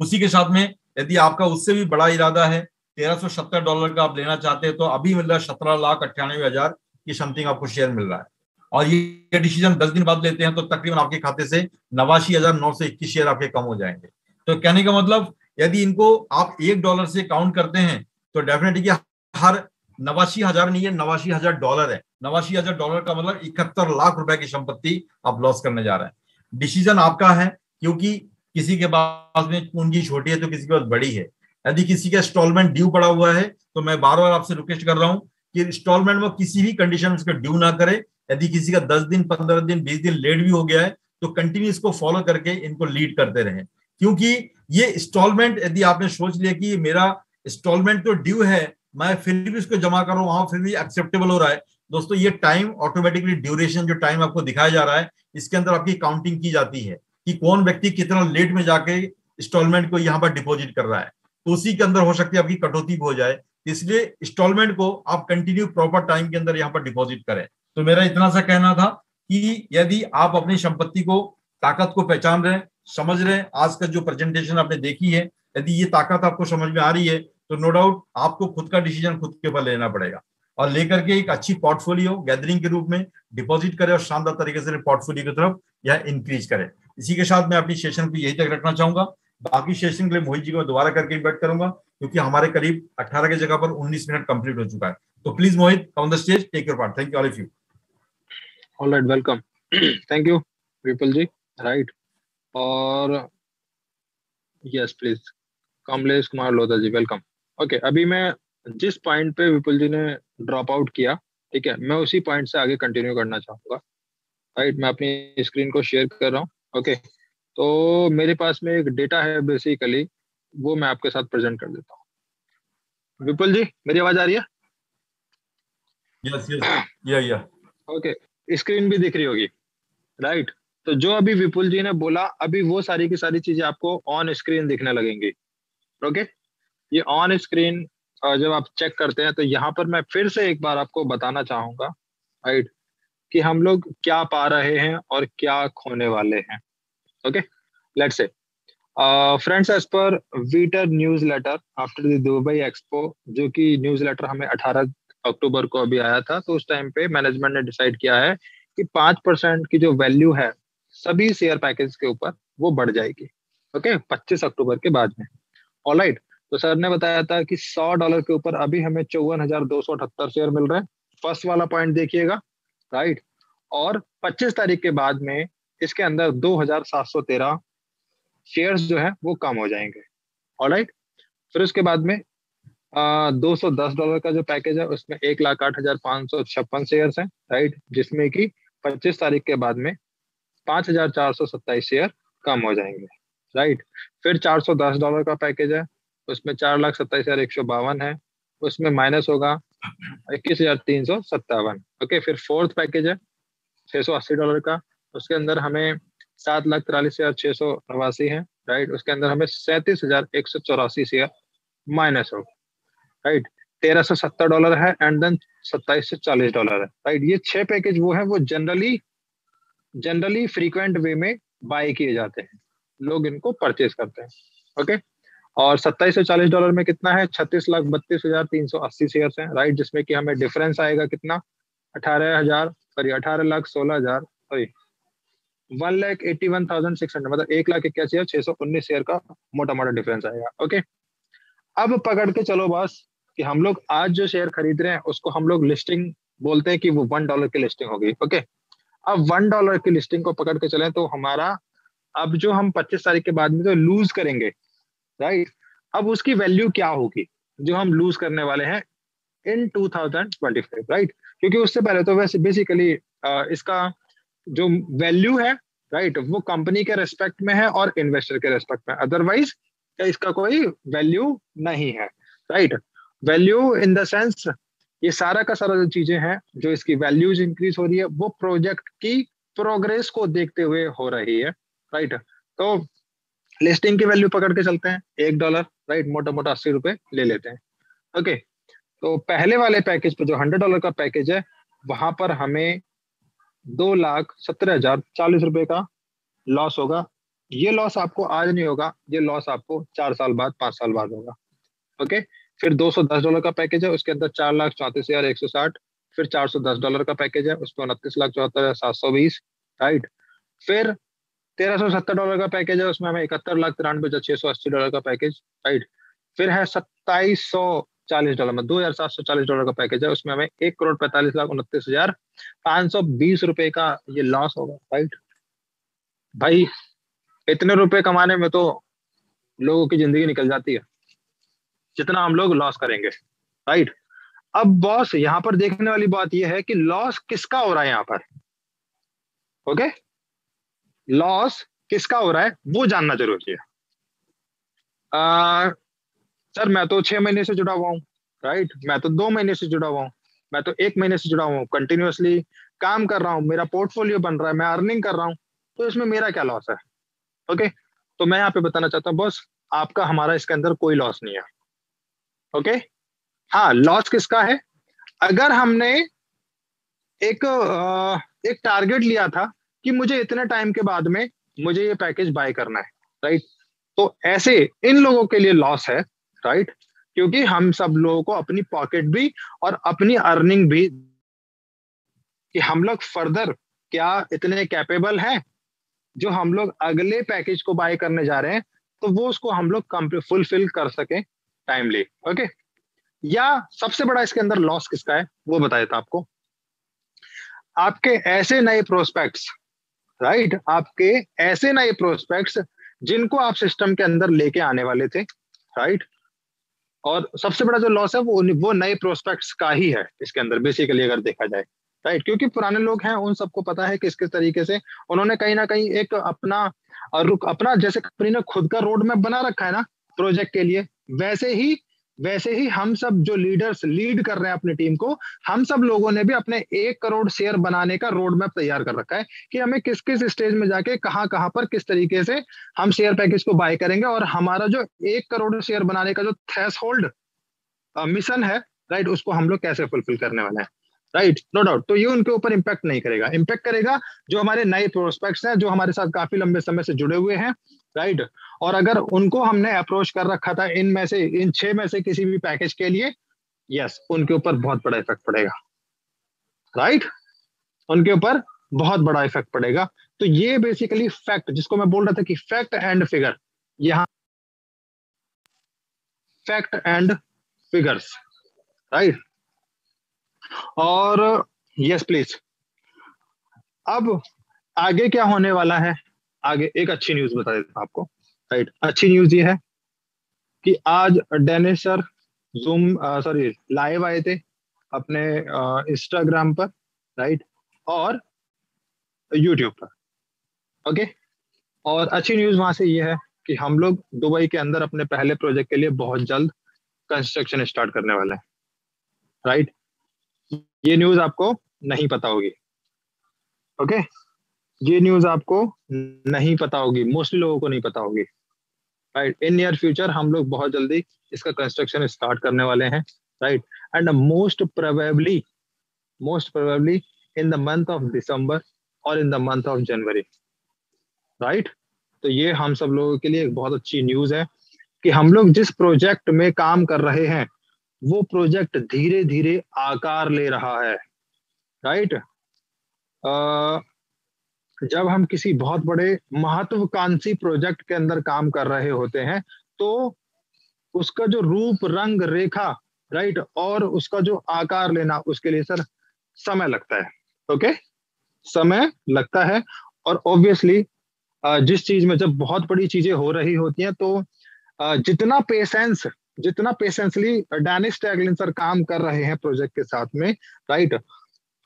उसी के साथ में यदि आपका उससे भी बड़ा इरादा है, $1,370 का आप लेना चाहते हैं, तो अभी मिल रहा है 17,98,000 की समथिंग आपको शेयर मिल रहा है। और ये डिसीजन 10 दिन बाद लेते हैं तो तकरीबन आपके खाते से 89,921 शेयर आपके कम हो जाएंगे। तो कहने का मतलब, यदि इनको आप $1 से काउंट करते हैं तो डेफिनेटली हर 89,000 नहीं है, $89,000 है। $89,000 का मतलब 71 लाख रुपए की संपत्ति आप लॉस करने जा रहे हैं। डिसीजन आपका है, क्योंकि किसी के पास में पूंजी छोटी है तो किसी के पास बड़ी है। यदि किसी का इंस्टॉलमेंट ड्यू पड़ा हुआ है तो मैं बार बार आपसे रिक्वेस्ट कर रहा हूं कि इंस्टॉलमेंट में किसी भी कंडीशन में उसका ड्यू ना करे। यदि किसी का 10 दिन, 15 दिन, 20 दिन लेट भी हो गया है तो कंटिन्यू इसको फॉलो करके इनको लीड करते रहें। क्योंकि ये इंस्टॉलमेंट, यदि आपने सोच लिया कि मेरा इंस्टॉलमेंट तो ड्यू है, मैं फिर भी इसको जमा करूं, वहां फिर भी एक्सेप्टेबल हो रहा है, दोस्तों ये टाइम ऑटोमेटिकली ड्यूरेशन जो टाइम आपको दिखाया जा रहा है, इसके अंदर आपकी काउंटिंग की जाती है कि कौन व्यक्ति कितना लेट में जाके इंस्टॉलमेंट को यहाँ पर डिपॉजिट कर रहा है। तो उसी के अंदर हो सकती है आपकी कटौती हो जाए। इसलिए इंस्टॉलमेंट को आप कंटिन्यू प्रॉपर टाइम के अंदर यहाँ पर डिपॉजिट करें। तो मेरा इतना सा कहना था कि यदि आप अपनी संपत्ति को, ताकत को पहचान रहे, समझ रहे हैं, आज का जो प्रेजेंटेशन आपने देखी है, यदि ये ताकत आपको समझ में आ रही है तो नो डाउट आपको खुद का डिसीजन खुद के ऊपर लेना पड़ेगा और लेकर के एक अच्छी पोर्टफोलियो गैदरिंग के रूप में डिपॉजिट करें और शानदार तरीके से पोर्टफोलियो की तरफ यह इंक्रीज करें। इसी के साथ मैं अपनी सेशन को यही तक रखना चाहूंगा। बाकी सेशन के लिए मोहित जी को दोबारा करके इन्वाइट करूंगा, क्योंकि हमारे करीब 18 की जगह पर 19 मिनट कंप्लीट हो चुका है। तो please Mohit, on the stage, take your part. Thank you all of you. Alright, welcome. Thank you Vipul ji. Right, और yes please, Kamlesh Kumar Lodha ji, welcome. Okay, अभी मैं जिस पॉइंट पे विपुल जी ने ड्रॉप आउट किया, ठीक है, मैं उसी पॉइंट से आगे कंटिन्यू करना चाहूंगा। राइट, मैं अपनी स्क्रीन को शेयर कर रहा हूँ। ओके, तो मेरे पास में एक डेटा है बेसिकली, वो मैं आपके साथ प्रेजेंट कर देता हूँ। विपुल जी, मेरी आवाज आ रही है? यस यस, या ओके, स्क्रीन भी दिख रही होगी। राइट, तो जो अभी विपुल जी ने बोला, अभी वो सारी की सारी चीजें आपको ऑन स्क्रीन दिखने लगेंगी। ओके, ये ऑन स्क्रीन जब आप चेक करते हैं तो यहाँ पर मैं फिर से एक बार आपको बताना चाहूंगा, राइट, कि हम लोग क्या पा रहे हैं और क्या खोने वाले हैं। Okay, let's say friends, as per वीटर newsletter after the Dubai Expo, जो कि न्यूज लेटर हमें 18 अक्टूबर को अभी आया था, तो उस टाइम पे मैनेजमेंट ने डिसाइड किया है कि 5% की जो वैल्यू है सभी शेयर पैकेज के ऊपर, वो बढ़ जाएगी। ओके, 25 अक्टूबर के बाद में। ऑलराइट, तो सर ने बताया था कि $100 के ऊपर अभी हमें 54,278 शेयर मिल रहे हैं। फर्स्ट वाला पॉइंट देखिएगा। राइट, और 25 तारीख के बाद में इसके अंदर 2,713 शेयर्स जो है वो कम हो जाएंगे। ऑलराइट, फिर उसके बाद में $210 का जो पैकेज है उसमें 1,08,556 शेयर्स हैं। राइट, जिसमें कि 25 तारीख के बाद में 5,427 शेयर कम हो जाएंगे, राइट। फिर $410 का पैकेज है, उसमें 4,27,152 है, उसमें माइनस होगा $21,357। ओके, फिर फोर्थ पैकेज है $680 का, उसके अंदर हमें 7,43,689 है, राइट। उसके अंदर हमें 37,184 शेयर माइनस होगा, राइट। $1,370 है एंड देन $2740 है, राइट। ये 6 पैकेज वो है, वो जनरली फ्रीक्वेंट वे में बाय किए जाते हैं, लोग इनको परचेज करते हैं। ओके, और $2740 में कितना है? 36,32,380 शेयर्स हैं, राइट। जिसमें कि हमें डिफरेंस आएगा कितना? 18,16,000 सॉरी 1,81,600, मतलब 1,81,619 शेयर का मोटा मोटा डिफरेंस आएगा। ओके, अब पकड़ के चलो बॉस कि हम लोग आज जो शेयर खरीद रहे हैं उसको हम लोग लिस्टिंग बोलते हैं कि वो $1 की लिस्टिंग होगी। ओके, अब $1 की लिस्टिंग को पकड़ के चले तो हमारा अब जो हम 25 तारीख के बाद में जो लूज करेंगे, राइट, अब उसकी वैल्यू क्या होगी जो हम लूज करने वाले हैं इन 2025, राइट। क्योंकि उससे पहले तो वैसे बेसिकली इसका जो वैल्यू है, राइट, वो कंपनी के रेस्पेक्ट में है और इन्वेस्टर के रेस्पेक्ट में, अदरवाइज इसका कोई वैल्यू नहीं है, right. Value in the sense ये सारा का सारा जो चीजें हैं जो इसकी वैल्यूज इंक्रीज हो रही है वो प्रोजेक्ट की प्रोग्रेस को देखते हुए हो रही है, राइट। तो लिस्टिंग की वैल्यू पकड़ के चलते हैं $1, राइट, मोटा मोटा ₹80 ले लेते हैं। ओके, तो पहले वाले पैकेज पर जो $100 का पैकेज है वहां पर हमें $2,17,040 का लॉस होगा। ये लॉस आपको आज नहीं होगा, ये लॉस आपको 4 साल बाद 5 साल बाद होगा। ओके, फिर $210 का पैकेज है, उसके अंदर 4,34,160। फिर $410 का पैकेज है, उसमें 29,74,720, राइट। फिर $1,370 का पैकेज है, उसमें हमें $71,93,680 का पैकेज, राइट। फिर है $2,740 में $2,740 का पैकेज है, उसमें हमें $1,45,29,520 का ये लॉस होगा, राइट। भाई इतने रुपए कमाने में तो लोगों की जिंदगी निकल जाती है जितना हम लोग लॉस करेंगे, राइट। अब बॉस यहाँ पर देखने वाली बात यह है कि लॉस किसका हो रहा है यहाँ पर। ओके, लॉस किसका हो रहा है वो जानना जरूरी है। सर मैं तो 6 महीने से जुड़ा हुआ हूँ, राइट, मैं तो 2 महीने से जुड़ा हुआ हूँ, मैं तो 1 महीने से जुड़ा हुआ हूँ, कंटिन्यूअसली काम कर रहा हूँ, मेरा पोर्टफोलियो बन रहा है, मैं अर्निंग कर रहा हूँ, तो इसमें मेरा क्या लॉस है। ओके, तो मैं यहाँ पे बताना चाहता हूँ बॉस, आपका हमारा इसके अंदर कोई लॉस नहीं है। ओके, हाँ, लॉस किसका है? अगर हमने एक टारगेट लिया था कि मुझे इतने टाइम के बाद में मुझे ये पैकेज बाय करना है, राइट, तो ऐसे इन लोगों के लिए लॉस है, राइट, क्योंकि हम सब लोगों को अपनी पॉकेट भी और अपनी अर्निंग भी कि हम लोग फर्दर क्या इतने कैपेबल हैं जो हम लोग अगले पैकेज को बाय करने जा रहे हैं तो वो उसको हम लोग फुलफिल कर सके टाइमली। ओके, या सबसे बड़ा इसके अंदर लॉस किसका है वो बताया था आपको, आपके ऐसे नए प्रोस्पेक्ट्स, राइट, आपके ऐसे नए प्रोस्पेक्ट्स जिनको आप सिस्टम के अंदर लेके आने वाले थे, राइट। और सबसे बड़ा जो लॉस है वो नए प्रोस्पेक्ट्स का ही है इसके अंदर बेसिकली अगर देखा जाए, राइट। क्योंकि पुराने लोग हैं उन सबको पता है किस किस तरीके से उन्होंने कहीं ना कहीं एक अपना जैसे कंपनी ने खुद का रोड मैप बना रखा है ना प्रोजेक्ट के लिए, वैसे ही हम सब जो लीडर्स लीड कर रहे हैं अपनी टीम को, हम सब लोगों ने भी अपने 1 करोड़ शेयर बनाने का रोड मैप तैयार कर रखा है कि हमें किस किस स्टेज में जाके कहां कहां पर किस तरीके से हम शेयर पैकेज को बाय करेंगे और हमारा जो 1 करोड़ शेयर बनाने का जो थ्रेशहोल्ड मिशन है, राइट, उसको हम लोग कैसे फुलफिल करने वाले हैं, राइट। नो डाउट, तो ये उनके ऊपर इंपैक्ट नहीं करेगा, इंपैक्ट करेगा जो हमारे नए प्रोस्पेक्ट्स हैं जो हमारे साथ काफी लंबे समय से जुड़े हुए हैं, राइट। और अगर उनको हमने अप्रोच कर रखा था इन 6 में से किसी भी पैकेज के लिए, यस, उनके ऊपर बहुत बड़ा इफेक्ट पड़ेगा, राइट, उनके ऊपर बहुत बड़ा इफेक्ट पड़ेगा। तो ये बेसिकली फैक्ट जिसको मैं बोल रहा था कि फैक्ट एंड फिगर, यहां फैक्ट एंड फिगर्स, राइट। और यस प्लीज, अब आगे क्या होने वाला है, आगे एक अच्छी न्यूज बता देता हूं आपको, राइट। अच्छी न्यूज ये है कि आज डेनिस सर लाइव आए थे अपने इंस्टाग्राम पर, राइट, और यूट्यूब पर, ओके। और अच्छी न्यूज वहां से ये है कि हम लोग दुबई के अंदर अपने पहले प्रोजेक्ट के लिए बहुत जल्द कंस्ट्रक्शन स्टार्ट करने वाले हैं, राइट। ये न्यूज आपको नहीं पता होगी, ओके। ये न्यूज आपको नहीं पता होगी, मोस्टली लोगों को नहीं पता होगी, राइट। इन नियर फ्यूचर हम लोग बहुत जल्दी इसका कंस्ट्रक्शन स्टार्ट करने वाले हैं, right. And most probably in the month of December और in the month of January, right. तो ये हम सब लोगों के लिए एक बहुत अच्छी न्यूज है कि हम लोग जिस प्रोजेक्ट में काम कर रहे हैं वो प्रोजेक्ट धीरे धीरे आकार ले रहा है, राइट। जब हम किसी बहुत बड़े महत्वाकांक्षी प्रोजेक्ट के अंदर काम कर रहे होते हैं तो उसका जो रूप रंग रेखा, राइट, और उसका जो आकार लेना, उसके लिए सर समय लगता है, ओके। समय लगता है। और ऑब्वियसली जिस चीज में जब बहुत बड़ी चीजें हो रही होती हैं तो जितना पेशेंसली डैनिश टैगलिन सर काम कर रहे हैं प्रोजेक्ट के साथ में, राइट,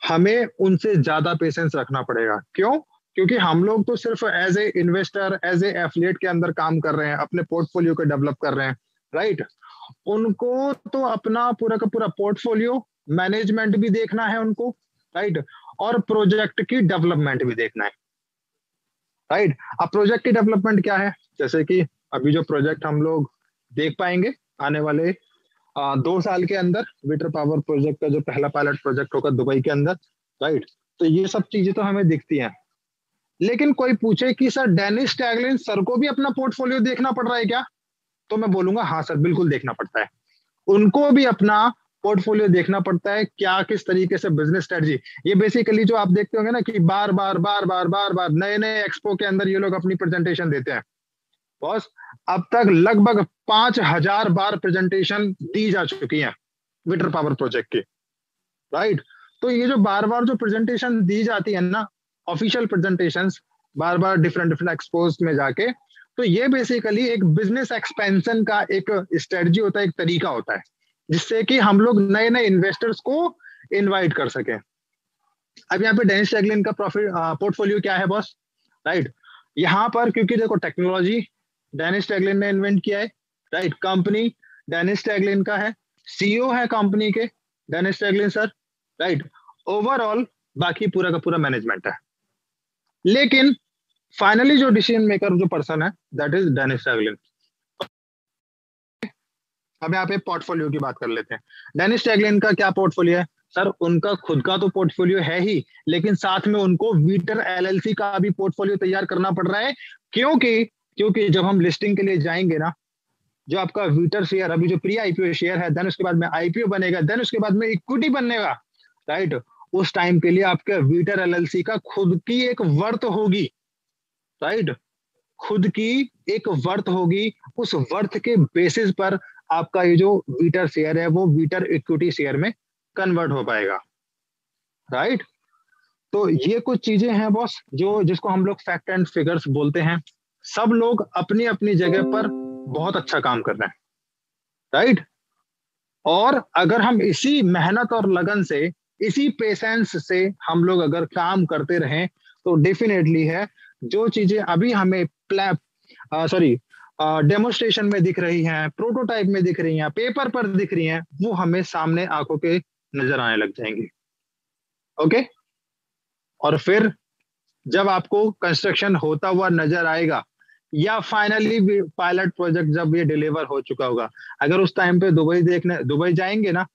हमें उनसे ज्यादा पेशेंस रखना पड़ेगा। क्यों? क्योंकि हम लोग तो सिर्फ as a investor, as a affiliate के अंदर काम कर रहे हैं, अपने पोर्टफोलियो को डेवलप कर रहे हैं, राइट। उनको तो अपना पूरा का पूरा पोर्टफोलियो मैनेजमेंट भी देखना है उनको, राइट, और प्रोजेक्ट की डेवलपमेंट भी देखना है, राइट। अब प्रोजेक्ट की डेवलपमेंट क्या है? जैसे कि अभी जो प्रोजेक्ट हम लोग देख पाएंगे आने वाले 2 साल के अंदर, विटर पावर प्रोजेक्ट का जो पहला पायलट प्रोजेक्ट होगा दुबई के अंदर, राइट। तो ये सब चीजें तो हमें दिखती हैं। लेकिन कोई पूछे कि सर डैनिश टैगलिन सर को भी अपना पोर्टफोलियो देखना पड़ रहा है क्या? तो मैं बोलूंगा हाँ सर, बिल्कुल देखना पड़ता है। उनको भी अपना पोर्टफोलियो देखना पड़ता है, क्या किस तरीके से बिजनेस स्ट्रेटजी। ये बेसिकली जो आप देखते होंगे ना कि बार बार नए नए एक्सपो के अंदर ये लोग अपनी प्रेजेंटेशन देते हैं। बॉस, अब तक लगभग 5,000 बार प्रेजेंटेशन दी जा चुकी है विटर पावर प्रोजेक्ट की, राइट। तो ये जो बार बार जो प्रेजेंटेशन दी जाती है ना, ऑफिशियल प्रेजेंटेशंस, बार बार डिफरेंट डिफरेंट एक्सपोज में जाके, तो ये बेसिकली एक बिजनेस एक्सपेंशन का एक स्ट्रेटजी होता है, एक तरीका होता है, जिससे कि हम लोग नए नए इन्वेस्टर्स को इनवाइट कर सके। अब यहाँ पे डैनिश टैगलिन का प्रॉफिट पोर्टफोलियो क्या है बॉस, राइट। यहाँ पर क्योंकि देखो टेक्नोलॉजी डैनिश टैगलिन ने इन्वेंट किया है, राइट। कंपनी डैनिश टैगलिन का है, सीईओ है कंपनी के डैनिश टैगलिन सर, राइट। ओवरऑल बाकी पूरा का पूरा मैनेजमेंट है, लेकिन फाइनली जो डिसीजन मेकर जो पर्सन है दैट इज डैनिश टैगलिन। अब यहाँ पे पोर्टफोलियो की बात कर लेते हैं। डैनिश टैगलिन का क्या पोर्टफोलियो है सर? उनका खुद का तो पोर्टफोलियो है ही, लेकिन साथ में उनको वीटर एलएलसी का भी पोर्टफोलियो तैयार करना पड़ रहा है। क्योंकि जब हम लिस्टिंग के लिए जाएंगे ना, जो आपका वीटर शेयर अभी जो प्री आईपीओ शेयर है, देन उसके बाद में आईपीओ बनेगा, देन उसके बाद में इक्विटी बनेगा, राइट। उस टाइम के लिए आपके वीटर एलएलसी का खुद की एक वर्थ होगी, राइट। खुद की एक वर्थ होगी, उस वर्थ के बेसिस पर आपका ये जो वीटर शेयर है वो वीटर इक्विटी शेयर में कन्वर्ट हो पाएगा, राइट। तो ये कुछ चीजें हैं बॉस, जो जिसको हम लोग फैक्ट एंड फिगर्स बोलते हैं। सब लोग अपनी अपनी जगह पर बहुत अच्छा काम कर रहे हैं, राइट। और अगर हम इसी मेहनत और लगन से, इसी पेशेंस से हम लोग अगर काम करते रहें तो डेफिनेटली है जो चीजें अभी हमें डेमोन्स्ट्रेशन में दिख रही हैं, प्रोटोटाइप में दिख रही हैं, पेपर पर दिख रही हैं, वो हमें सामने आंखों के नजर आने लग जाएंगी, ओके। और फिर जब आपको कंस्ट्रक्शन होता हुआ नजर आएगा या फाइनली पायलट प्रोजेक्ट जब ये डिलीवर हो चुका होगा, अगर उस टाइम पे दुबई जाएंगे ना,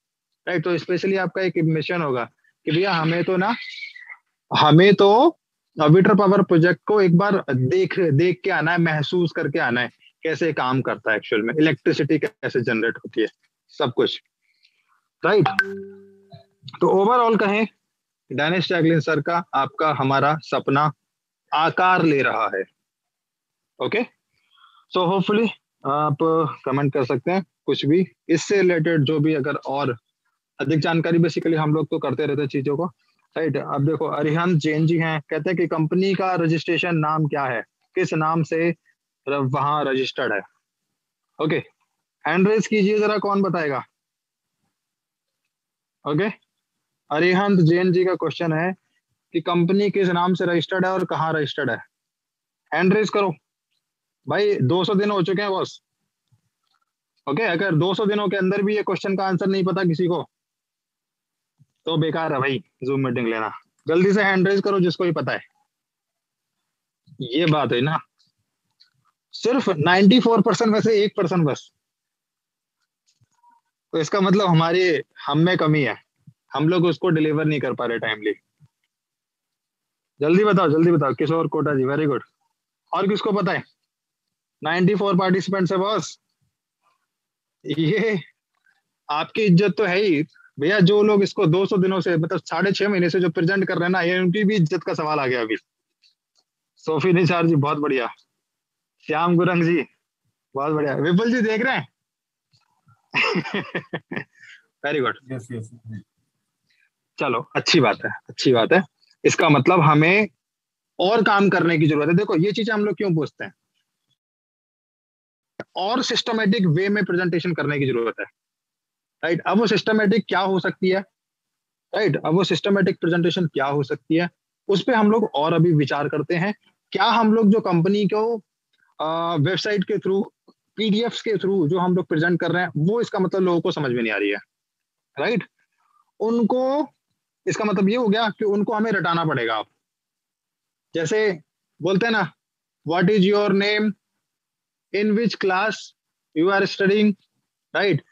राइट, तो स्पेशली आपका एक मिशन होगा कि भैया हमें तो विटर पावर प्रोजेक्ट को एक बार देख के आना है, महसूस करके आना है कैसे काम करता है एक्चुअल में, इलेक्ट्रिसिटी कैसे जनरेट होती है, सब कुछ, राइट। तो ओवरऑल कहें, डैनिश टैगलिन सर का आपका हमारा सपना आकार ले रहा है, ओके। सो होपफुली आप कमेंट कर सकते हैं कुछ भी इससे रिलेटेड, जो भी अगर और अधिक जानकारी, बेसिकली हम लोग तो करते रहते चीजों को, राइट। अब देखो अरिहंत जैन जी हैं, कहते हैं कि कंपनी का रजिस्ट्रेशन नाम क्या है, किस नाम से वहां रजिस्टर्ड है, ओके। हैंड रेज कीजिए जरा, कौन बताएगा, ओके। अरिहंत जैन जी का क्वेश्चन है कि कंपनी किस नाम से रजिस्टर्ड है और कहाँ रजिस्टर्ड है। हैंड रेज करो भाई। 200 दिन हो चुके हैं बॉस। ओके, अगर 200 दिनों के अंदर भी ये क्वेश्चन का आंसर नहीं पता किसी को तो बेकार है भाई जूम मीटिंग लेना। जल्दी से हैंड रेज करो जिसको ही पता है। ये बात है ना, सिर्फ 94% में से 1% बस। तो इसका मतलब हमारी हम में कमी है, हम लोग उसको डिलीवर नहीं कर पा रहे टाइमली। जल्दी बताओ जल्दी बताओ। किशोर कोटा जी, वेरी गुड। और किसको पता है? 94 पार्टिसिपेंट्स है बॉस। ये आपकी इज्जत तो है ही भैया। जो लोग इसको 200 दिनों से मतलब 6.5 महीने से जो प्रेजेंट कर रहे हैं ना, ये उनकी भी इज्जत का सवाल आ गया अभी। सोफी निसार जी बहुत बढ़िया। श्याम गुरंग जी बहुत बढ़िया। विपुल जी देख रहे हैं? Very good. Yes yes. चलो अच्छी बात है, अच्छी बात है। इसका मतलब हमें और काम करने की जरूरत है। देखो ये चीजें हम लोग क्यों पूछते हैं, और सिस्टमेटिक वे में प्रेजेंटेशन करने की जरूरत है, राइट। अब वो सिस्टमेटिक क्या हो सकती है, राइट। अब वो सिस्टमेटिक प्रेजेंटेशन क्या हो सकती है, उस पर हम लोग और अभी विचार करते हैं। क्या हम लोग जो कंपनी को वेबसाइट के थ्रू, पीडीएफ के थ्रू जो हम लोग प्रेजेंट कर रहे हैं, वो इसका मतलब लोगों को समझ में नहीं आ रही है, राइट। उनको इसका मतलब ये हो गया कि उनको हमें रटाना पड़ेगा। आप जैसे बोलते हैं ना, what is your name, in which class you are studying, right,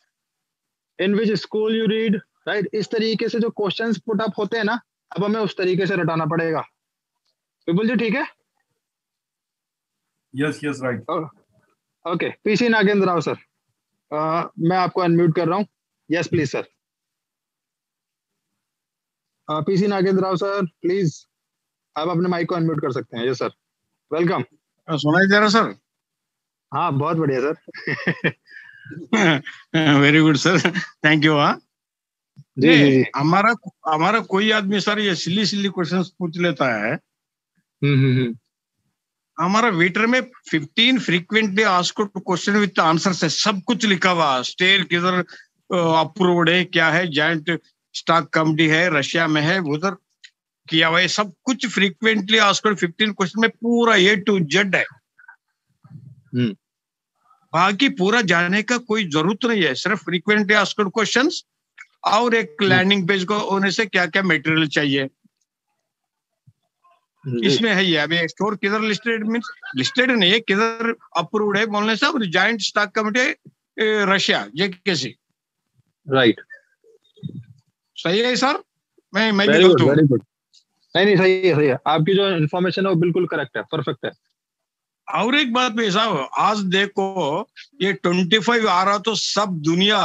in which school you read, right. इस तरीके से जो क्वेश्चंस पुट अप होते हैं ना, अब हमें उस तरीके से रटाना पड़ेगा। विपुल जी ठीक है? Yes yes right. Okay, PC Nagendra Rao sir, मैं आपको अनम्यूट कर रहा हूँ। Yes please sir. PC Nagendra Rao sir please, आप अपने माइक को अनम्यूट कर सकते हैं। Yes sir, welcome. सुनाई दे रहा सर? हाँ बहुत बढ़िया sir. Very good sir, thank you. हाँ जी जी जी। हमारा हमारा कोई आदमी सर ये सिली सिली क्वेश्चंस पूछ लेता है। हमारा वेटर में 15 frequently asked question with answers है, सब कुछ लिखा हुआ। स्टेयर किधर अप्रूव्ड है, क्या है, जॉइंट स्टॉक कमिटी है, रशिया में है, उधर किया हुआ है, सब कुछ फ्रीक्वेंटली आस्क्ड 15 क्वेश्चन में पूरा A to Z है। बाकी पूरा जाने का कोई जरूरत नहीं है, सिर्फ फ्रीक्वेंटली आस्क्ड क्वेश्चंस और एक लैंडिंग पेज को होने से क्या क्या मटेरियल चाहिए इसमें है। ये अभी स्टोर किधर लिस्टेड मींस लिस्टेड नहीं है, किधर अप्रूव्ड है बोलने से, और जॉइंट स्टॉक कमिटी रशिया ये कैसे, राइट। सही है सर? मैं भी वेरी गलत गुड हूँ? Very good. नहीं नहीं सही है, सही है। आपकी जो इन्फॉर्मेशन है वो बिल्कुल करेक्ट है, परफेक्ट है। और एक बात भी साहब, आज देखो ये 25 आ रहा तो सब दुनिया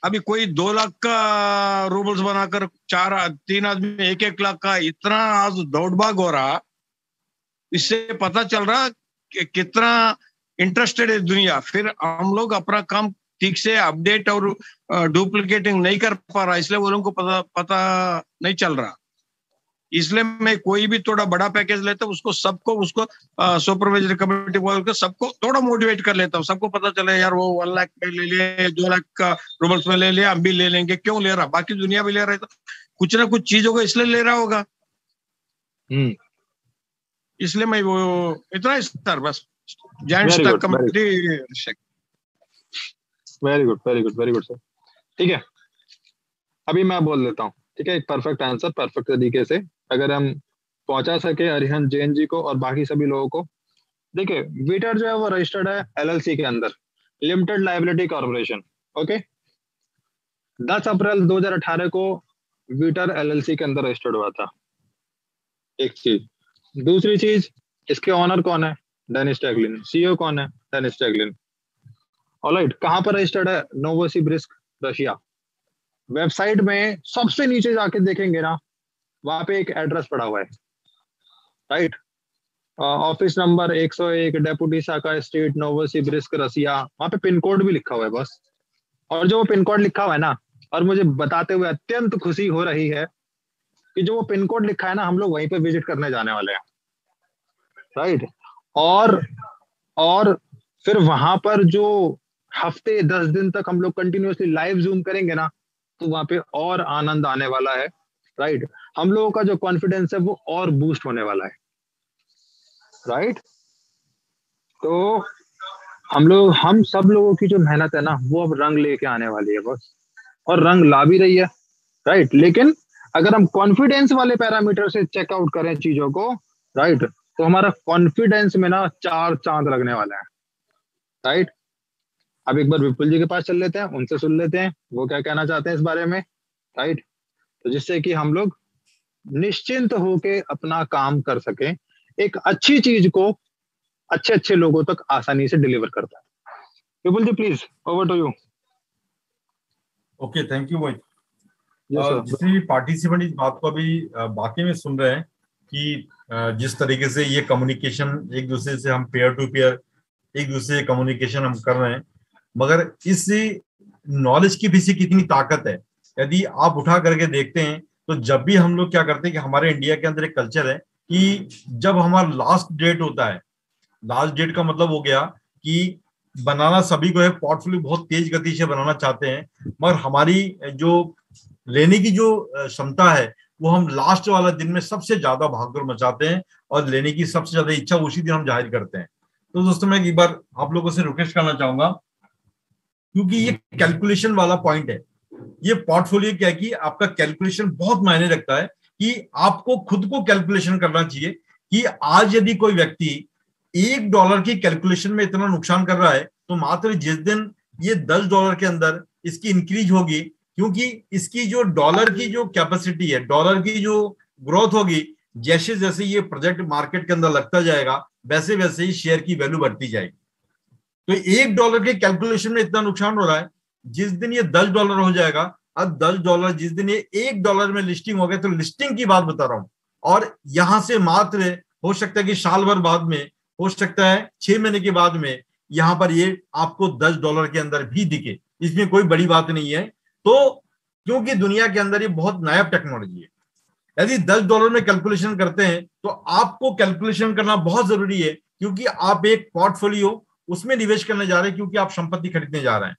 अभी कोई 2 लाख का रूबल्स बनाकर 3 आदमी 1-1 लाख का, इतना आज दौड़भाग हो रहा। इससे पता चल रहा कि कितना इंटरेस्टेड है दुनिया। फिर हम लोग अपना काम ठीक से अपडेट और डुप्लीकेटिंग नहीं कर पा रहा, इसलिए वो लोगों को पता नहीं चल रहा। इसलिए मैं कोई भी थोड़ा बड़ा पैकेज लेता हूँ, उसको सुपरवाइजरी कमेटी बोल कर सबको थोड़ा मोटिवेट कर लेता हूँ। सबको पता चले यार वो 1 लाख में ले लिया, 2 लाख का रूबल्स में ले लिया, हम भी ले लेंगे। क्यों ले रहा, बाकी दुनिया भी ले रहा है तो कुछ ना कुछ चीज होगा इसलिए ले रहा होगा। इसलिए मैं वो इतना ही सर, बस joint stock committee. Very good very good very good sir. ठीक है, अभी मैं बोल देता हूँ। ठीक है, एक परफेक्ट आंसर परफेक्ट तरीके से अगर हम पहुंचा सके अरिहंत जैन जी को और बाकी सभी लोगों को। देखिए वीटर जो है वो रजिस्टर्ड है एलएलसी के अंदर, लिमिटेड लायबिलिटी कॉर्पोरेशन। ओके, 10 अप्रैल 2018 को वीटर एलएलसी के अंदर रजिस्टर्ड हुआ था। एक चीज। दूसरी चीज, इसके ऑनर कौन है? डेनिस टैगलिन। सीईओ कौन है? डेनिस टैगलिन। ऑलराइट, कहां पर रजिस्टर्ड है? Novosibirsk, Russia. वेबसाइट में सबसे नीचे जाके देखेंगे ना, वहां पे एक एड्रेस पड़ा हुआ है, राइट। ऑफिस नंबर 101, डेप्यूटी शाखा स्ट्रीट, नोवोसिबिर्स्क, रसिया। वहां पे पिन कोड भी लिखा हुआ है बस। और जो वो पिन कोड लिखा हुआ है ना, और मुझे बताते हुए अत्यंत खुशी हो रही है कि जो वो पिन कोड लिखा है ना, हम लोग वहीं पे विजिट करने जाने वाले हैं, राइट। और फिर वहां पर जो हफ्ते 10 दिन तक हम लोग कंटिन्यूअसली लाइव जूम करेंगे ना, तो वहां पे और आनंद आने वाला है, राइट। हम लोगों का जो कॉन्फिडेंस है वो और बूस्ट होने वाला है, राइट। तो हम सब लोगों की जो मेहनत है ना, वो अब रंग लेके आने वाली है बस, और रंग ला भी रही है, राइट। लेकिन अगर हम कॉन्फिडेंस वाले पैरामीटर से चेकआउट करें चीजों को, राइट, तो हमारा कॉन्फिडेंस में ना 4 चांद लगने वाला है, राइट। अब एक बार विपुल जी के पास चल लेते हैं, उनसे सुन लेते हैं वो क्या कहना चाहते हैं इस बारे में, राइट। तो जिससे कि हम लोग निश्चिंत होके अपना काम कर सकें, एक अच्छी चीज को अच्छे अच्छे लोगों तक आसानी से डिलीवर करता है। Vipul ji please, over to you. Okay, thank you Mohit. जितने भी पार्टिसिपेंट इस बात को अभी बाकी में सुन रहे हैं कि जिस तरीके से ये कम्युनिकेशन एक दूसरे से हम पेयर टू पेयर एक दूसरे से कम्युनिकेशन हम कर रहे हैं, मगर इस नॉलेज की पीछे कितनी ताकत है यदि आप उठा करके देखते हैं, तो जब भी हम लोग क्या करते हैं कि हमारे इंडिया के अंदर एक कल्चर है कि जब हमारा लास्ट डेट होता है, लास्ट डेट का मतलब हो गया कि बनाना सभी को है, पोर्टफोलियो बहुत तेज गति से बनाना चाहते हैं, मगर हमारी जो लेने की जो क्षमता है वो हम लास्ट वाला दिन में सबसे ज्यादा भागदौड़ मचाते हैं और लेने की सबसे ज्यादा इच्छा उसी दिन हम जाहिर करते हैं। तो दोस्तों मैं एक बार आप लोगों से रिक्वेस्ट करना चाहूंगा, क्योंकि ये कैलकुलेशन वाला पॉइंट है, ये पोर्टफोलियो क्या है कि आपका कैलकुलेशन बहुत मायने रखता है कि आपको खुद को कैलकुलेशन करना चाहिए कि आज यदि कोई व्यक्ति $1 की कैलकुलेशन में इतना नुकसान कर रहा है, तो मात्र जिस दिन ये $10 के अंदर इसकी इंक्रीज होगी, क्योंकि इसकी जो डॉलर की जो कैपेसिटी है, डॉलर की जो ग्रोथ होगी, जैसे जैसे ये प्रोजेक्ट मार्केट के अंदर लगता जाएगा वैसे वैसे ही शेयर की वैल्यू बढ़ती जाएगी। तो $1 के कैलकुलेशन में इतना नुकसान हो रहा है, जिस दिन ये $10 हो जाएगा, अब $10 जिस दिन ये $1 में लिस्टिंग हो गया, तो लिस्टिंग की बात बता रहा हूं, और यहां से मात्र हो सकता है कि साल भर बाद में, हो सकता है 6 महीने के बाद में यहां पर ये आपको $10 के अंदर भी दिखे, इसमें कोई बड़ी बात नहीं है। तो क्योंकि दुनिया के अंदर ये बहुत नायाब टेक्नोलॉजी है, यदि $10 में कैलकुलेशन करते हैं तो आपको कैलकुलेशन करना बहुत जरूरी है, क्योंकि आप एक पोर्टफोलियो उसमें निवेश करने जा रहे हैं, क्योंकि आप संपत्ति खरीदने जा रहे हैं।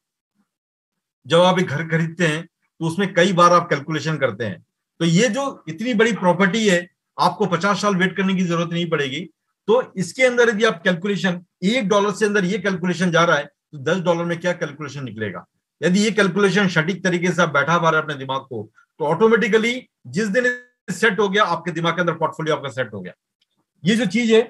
जब आप एक घर खरीदते हैं तो उसमें कई बार आप कैलकुलेशन करते हैं, तो ये जो इतनी बड़ी प्रॉपर्टी है आपको 50 साल वेट करने की जरूरत नहीं पड़ेगी। तो इसके अंदर यदि आप कैलकुलेशन $1 से अंदर ये कैलकुलेशन जा रहा है, तो $10 में क्या कैलकुलेशन निकलेगा। यदि ये कैलकुलेशन सटीक तरीके से आप बैठा पा रहे हैं अपने दिमाग को, तो ऑटोमेटिकली जिस दिन सेट हो गया आपके दिमाग के अंदर पोर्टफोलियो आपका सेट हो गया। ये जो चीज है,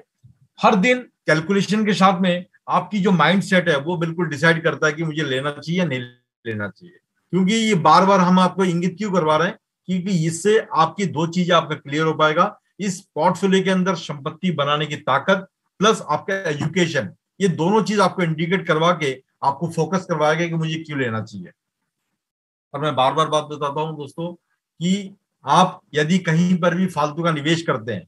हर दिन कैलकुलेशन के साथ में आपकी जो माइंड सेट है वो बिल्कुल डिसाइड करता है कि मुझे लेना चाहिए या नहीं लेना चाहिए। क्योंकि ये बार बार हम आपको इंगित क्यों करवा रहे हैं, क्योंकि इससे आपकी 2 चीजें आपका क्लियर हो पाएगा, इस पोर्टफोलियो के अंदर संपत्ति बनाने की ताकत प्लस आपका एजुकेशन, ये दोनों चीज आपको इंडिकेट करवा के आपको फोकस करवाएगा कि मुझे क्यों लेना चाहिए। और मैं बार बार बात बताता हूं दोस्तों कि आप यदि कहीं पर भी फालतू का निवेश करते हैं,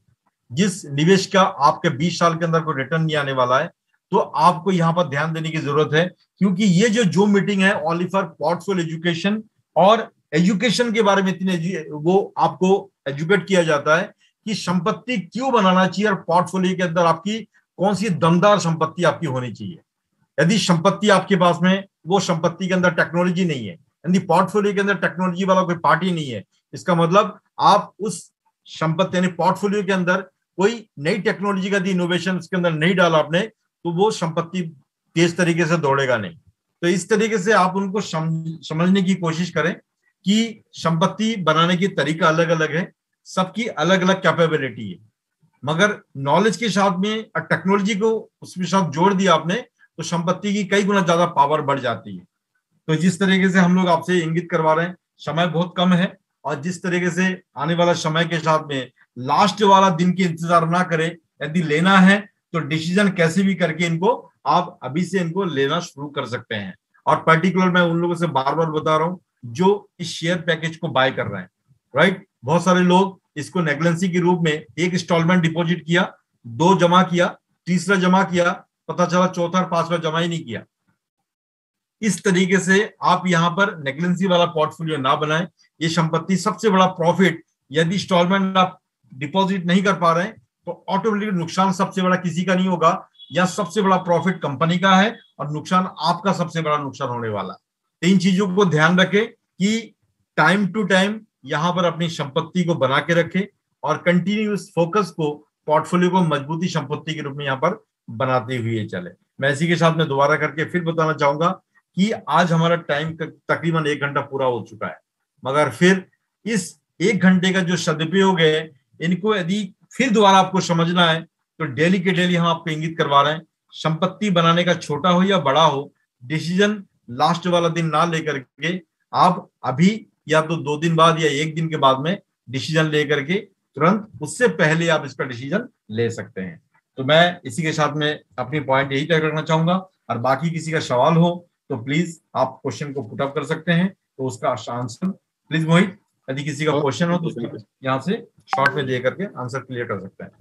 जिस निवेश का आपके 20 साल के अंदर कोई रिटर्न नहीं आने वाला है, तो आपको यहां पर ध्यान देने की जरूरत है। क्योंकि ये जो जूम मीटिंग है ओनली फॉर पोर्टफोलियो एजुकेशन, और एजुकेशन के बारे में इतने वो आपको एजुकेट किया जाता है कि संपत्ति क्यों बनाना चाहिए और पोर्टफोलियो के अंदर आपकी कौन सी दमदार संपत्ति आपकी होनी चाहिए। यदि संपत्ति आपके पास में वो संपत्ति के अंदर टेक्नोलॉजी नहीं है, यदि पोर्टफोलियो के अंदर टेक्नोलॉजी वाला कोई पार्टी नहीं है, इसका मतलब आप उस संपत्ति यानी पोर्टफोलियो के अंदर कोई नई टेक्नोलॉजी का इनोवेशन इसके अंदर नहीं डाला आपने, तो वो संपत्ति तेज तरीके से दौड़ेगा नहीं। तो इस तरीके से आप उनको समझने की कोशिश करें कि संपत्ति बनाने की तरीका अलग अलग है, सबकी अलग अलग कैपेबिलिटी है, मगर नॉलेज के साथ में और टेक्नोलॉजी को उसके साथ जोड़ दिया आपने, तो संपत्ति की कई गुना ज्यादा पावर बढ़ जाती है। तो जिस तरीके से हम लोग आपसे इंगित करवा रहे हैं, समय बहुत कम है, और जिस तरीके से आने वाला समय के साथ में लास्ट वाला दिन की इंतजार ना करें, यदि लेना है तो डिसीजन कैसे भी करके इनको आप अभी से इनको लेना शुरू कर सकते हैं। और पर्टिकुलर मैं उन लोगों से बार बार बता रहा हूं जो इस शेयर पैकेज को बाय कर रहे हैं, राइट। बहुत सारे लोग इसको नेग्लेंसी के रूप में एक इंस्टॉलमेंट डिपॉजिट किया, 2 जमा किया, तीसरा जमा किया, पता चला चौथा और 5वां जमा ही नहीं किया। इस तरीके से आप यहां पर नेग्लेंसी वाला पोर्टफोलियो ना बनाएं। ये संपत्ति सबसे बड़ा प्रॉफिट, यदि इंस्टॉलमेंट आप डिपॉजिट नहीं कर पा रहे हैं तो ऑटोमेटिक नुकसान सबसे बड़ा किसी का नहीं होगा, या सबसे बड़ा प्रॉफिट कंपनी का है और नुकसान आपका सबसे बड़ा नुकसान होने वाला। 3 चीजों को ध्यान रखें कि टाइम टू टाइम यहां पर अपनी संपत्ति को बना के रखें और कंटिन्यूस फोकस को पोर्टफोलियो को मजबूती संपत्ति के रूप में यहाँ पर बनाते हुए चले। मैं इसी के साथ में दोबारा करके फिर बताना चाहूंगा कि आज हमारा टाइम तकरीबन 1 घंटा पूरा हो चुका है, मगर फिर इस 1 घंटे का जो सदुपयोग है, इनको यदि फिर दोबारा आपको समझना है तो डेली के डेली हम आपको इंगित करवा रहे हैं, संपत्ति बनाने का छोटा हो या बड़ा हो, डिसीजन लास्ट वाला दिन ना लेकर के आप अभी या तो 2 दिन बाद या 1 दिन के बाद में डिसीजन लेकर के तुरंत उससे पहले आप इसका डिसीजन ले सकते हैं। तो मैं इसी के साथ में अपनी पॉइंट यही तय रखना चाहूंगा, और बाकी किसी का सवाल हो तो प्लीज आप क्वेश्चन को पुट अप कर सकते हैं, तो उसका आंसर प्लीज मोहित, यदि किसी का क्वेश्चन हो तो उसको यहाँ से शॉर्ट में दे करके आंसर क्लियर कर सकते हैं।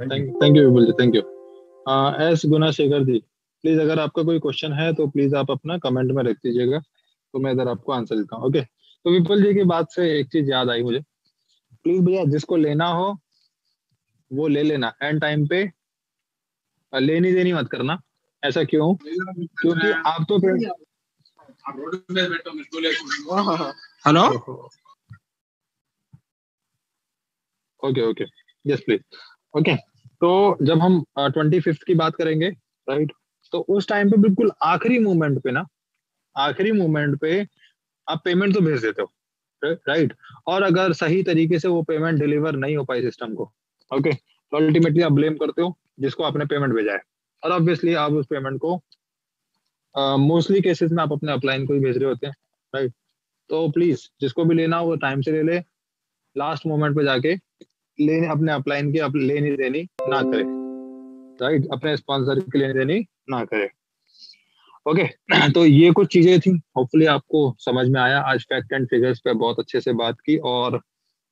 Thank you Vipul ji, thank you. S Gunashekar ji, please अगर आपका कोई क्वेश्चन है तो प्लीज आप अपना कमेंट में रख दीजिएगा, तो मैं इधर आपको आंसर देता हूँ। ओके, तो विपुल जी की बात से एक चीज याद आई मुझे, प्लीज भैया जिसको लेना हो वो ले लेना, एंड टाइम पे लेनी देनी मत करना। ऐसा क्यों? क्योंकि आप तो hello, okay okay, yes please. Okay, तो जब हम 25 की बात करेंगे, राइट, तो उस टाइम पे बिल्कुल आखिरी मोमेंट पे ना, आखिरी मोमेंट पे आप पेमेंट तो भेज देते हो, राइट, और अगर सही तरीके से वो पेमेंट डिलीवर नहीं हो पाई सिस्टम को, ओके, तो अल्टीमेटली आप ब्लेम करते हो जिसको आपने पेमेंट भेजा है, और ऑब्वियसली आप उस पेमेंट को मोस्टली केसेस में आप अपने अपलाइन को ही भेज रहे होते हैं, राइट। तो प्लीज जिसको भी लेना हो वो टाइम से ले ले, लास्ट मोमेंट पे जाके लेने अपने अपलाइन की लेनी देनी ना करे, राइट, अपने स्पॉन्सर की लेनी देनी ना करे। ओके, तो ये कुछ चीजें थी, होपफुली आपको समझ में आया। आज फैक्ट एंड फिगर्स पे बहुत अच्छे से बात की, और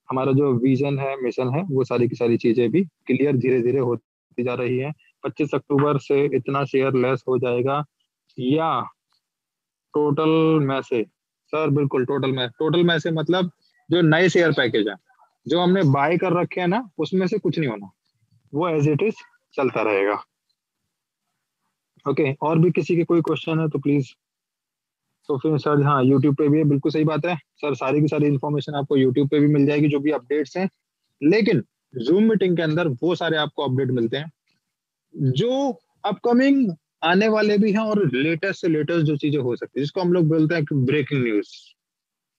हमारा जो विजन है, मिशन है, वो सारी की सारी चीजें भी क्लियर धीरे धीरे होती जा रही है। 25 अक्टूबर से इतना शेयर लेस हो जाएगा, या टोटल में से? सर बिल्कुल टोटल में से मतलब जो नए शेयर पैकेज है जो हमने बाय कर रखे हैं ना, उसमें से कुछ नहीं होना, वो एज इट इज चलता रहेगा। ओके, और भी किसी के कोई क्वेश्चन है तो प्लीज। तो फिर सर, हाँ, यूट्यूब पे भी है, बिल्कुल सही बात है सर, सारी की सारी इन्फॉर्मेशन आपको यूट्यूब पे भी मिल जाएगी, जो भी अपडेट्स हैं, लेकिन जूम मीटिंग के अंदर वो सारे आपको अपडेट मिलते हैं जो अपकमिंग आने वाले भी हैं, और लेटेस्ट से लेटेस्ट जो चीजें हो सकती है, जिसको हम लोग बोलते हैं ब्रेकिंग न्यूज,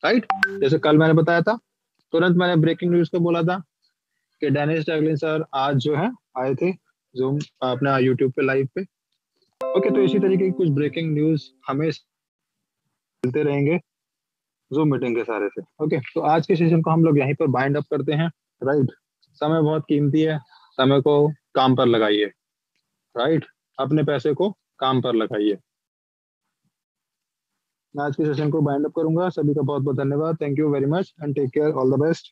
राइट। जैसे कल मैंने बताया था, तुरंत मैंने ब्रेकिंग न्यूज को बोला था कि डेनिस टैगलिन सर आज जो है आए थे जूम अपना यूट्यूब पे लाइव पे। ओके, तो इसी तरीके की कुछ ब्रेकिंग न्यूज हमें मिलते रहेंगे जूम मीटिंग के सारे से। ओके, तो आज के सेशन को हम लोग यहीं पर बाइंड अप करते हैं, राइट। समय बहुत कीमती है, समय को काम पर लगाइए, राइट, अपने पैसे को काम पर लगाइए। मैं आज के सेशन को बाइंड अप करूंगा। सभी का बहुत बहुत धन्यवाद, thank you very much and take care, all the best.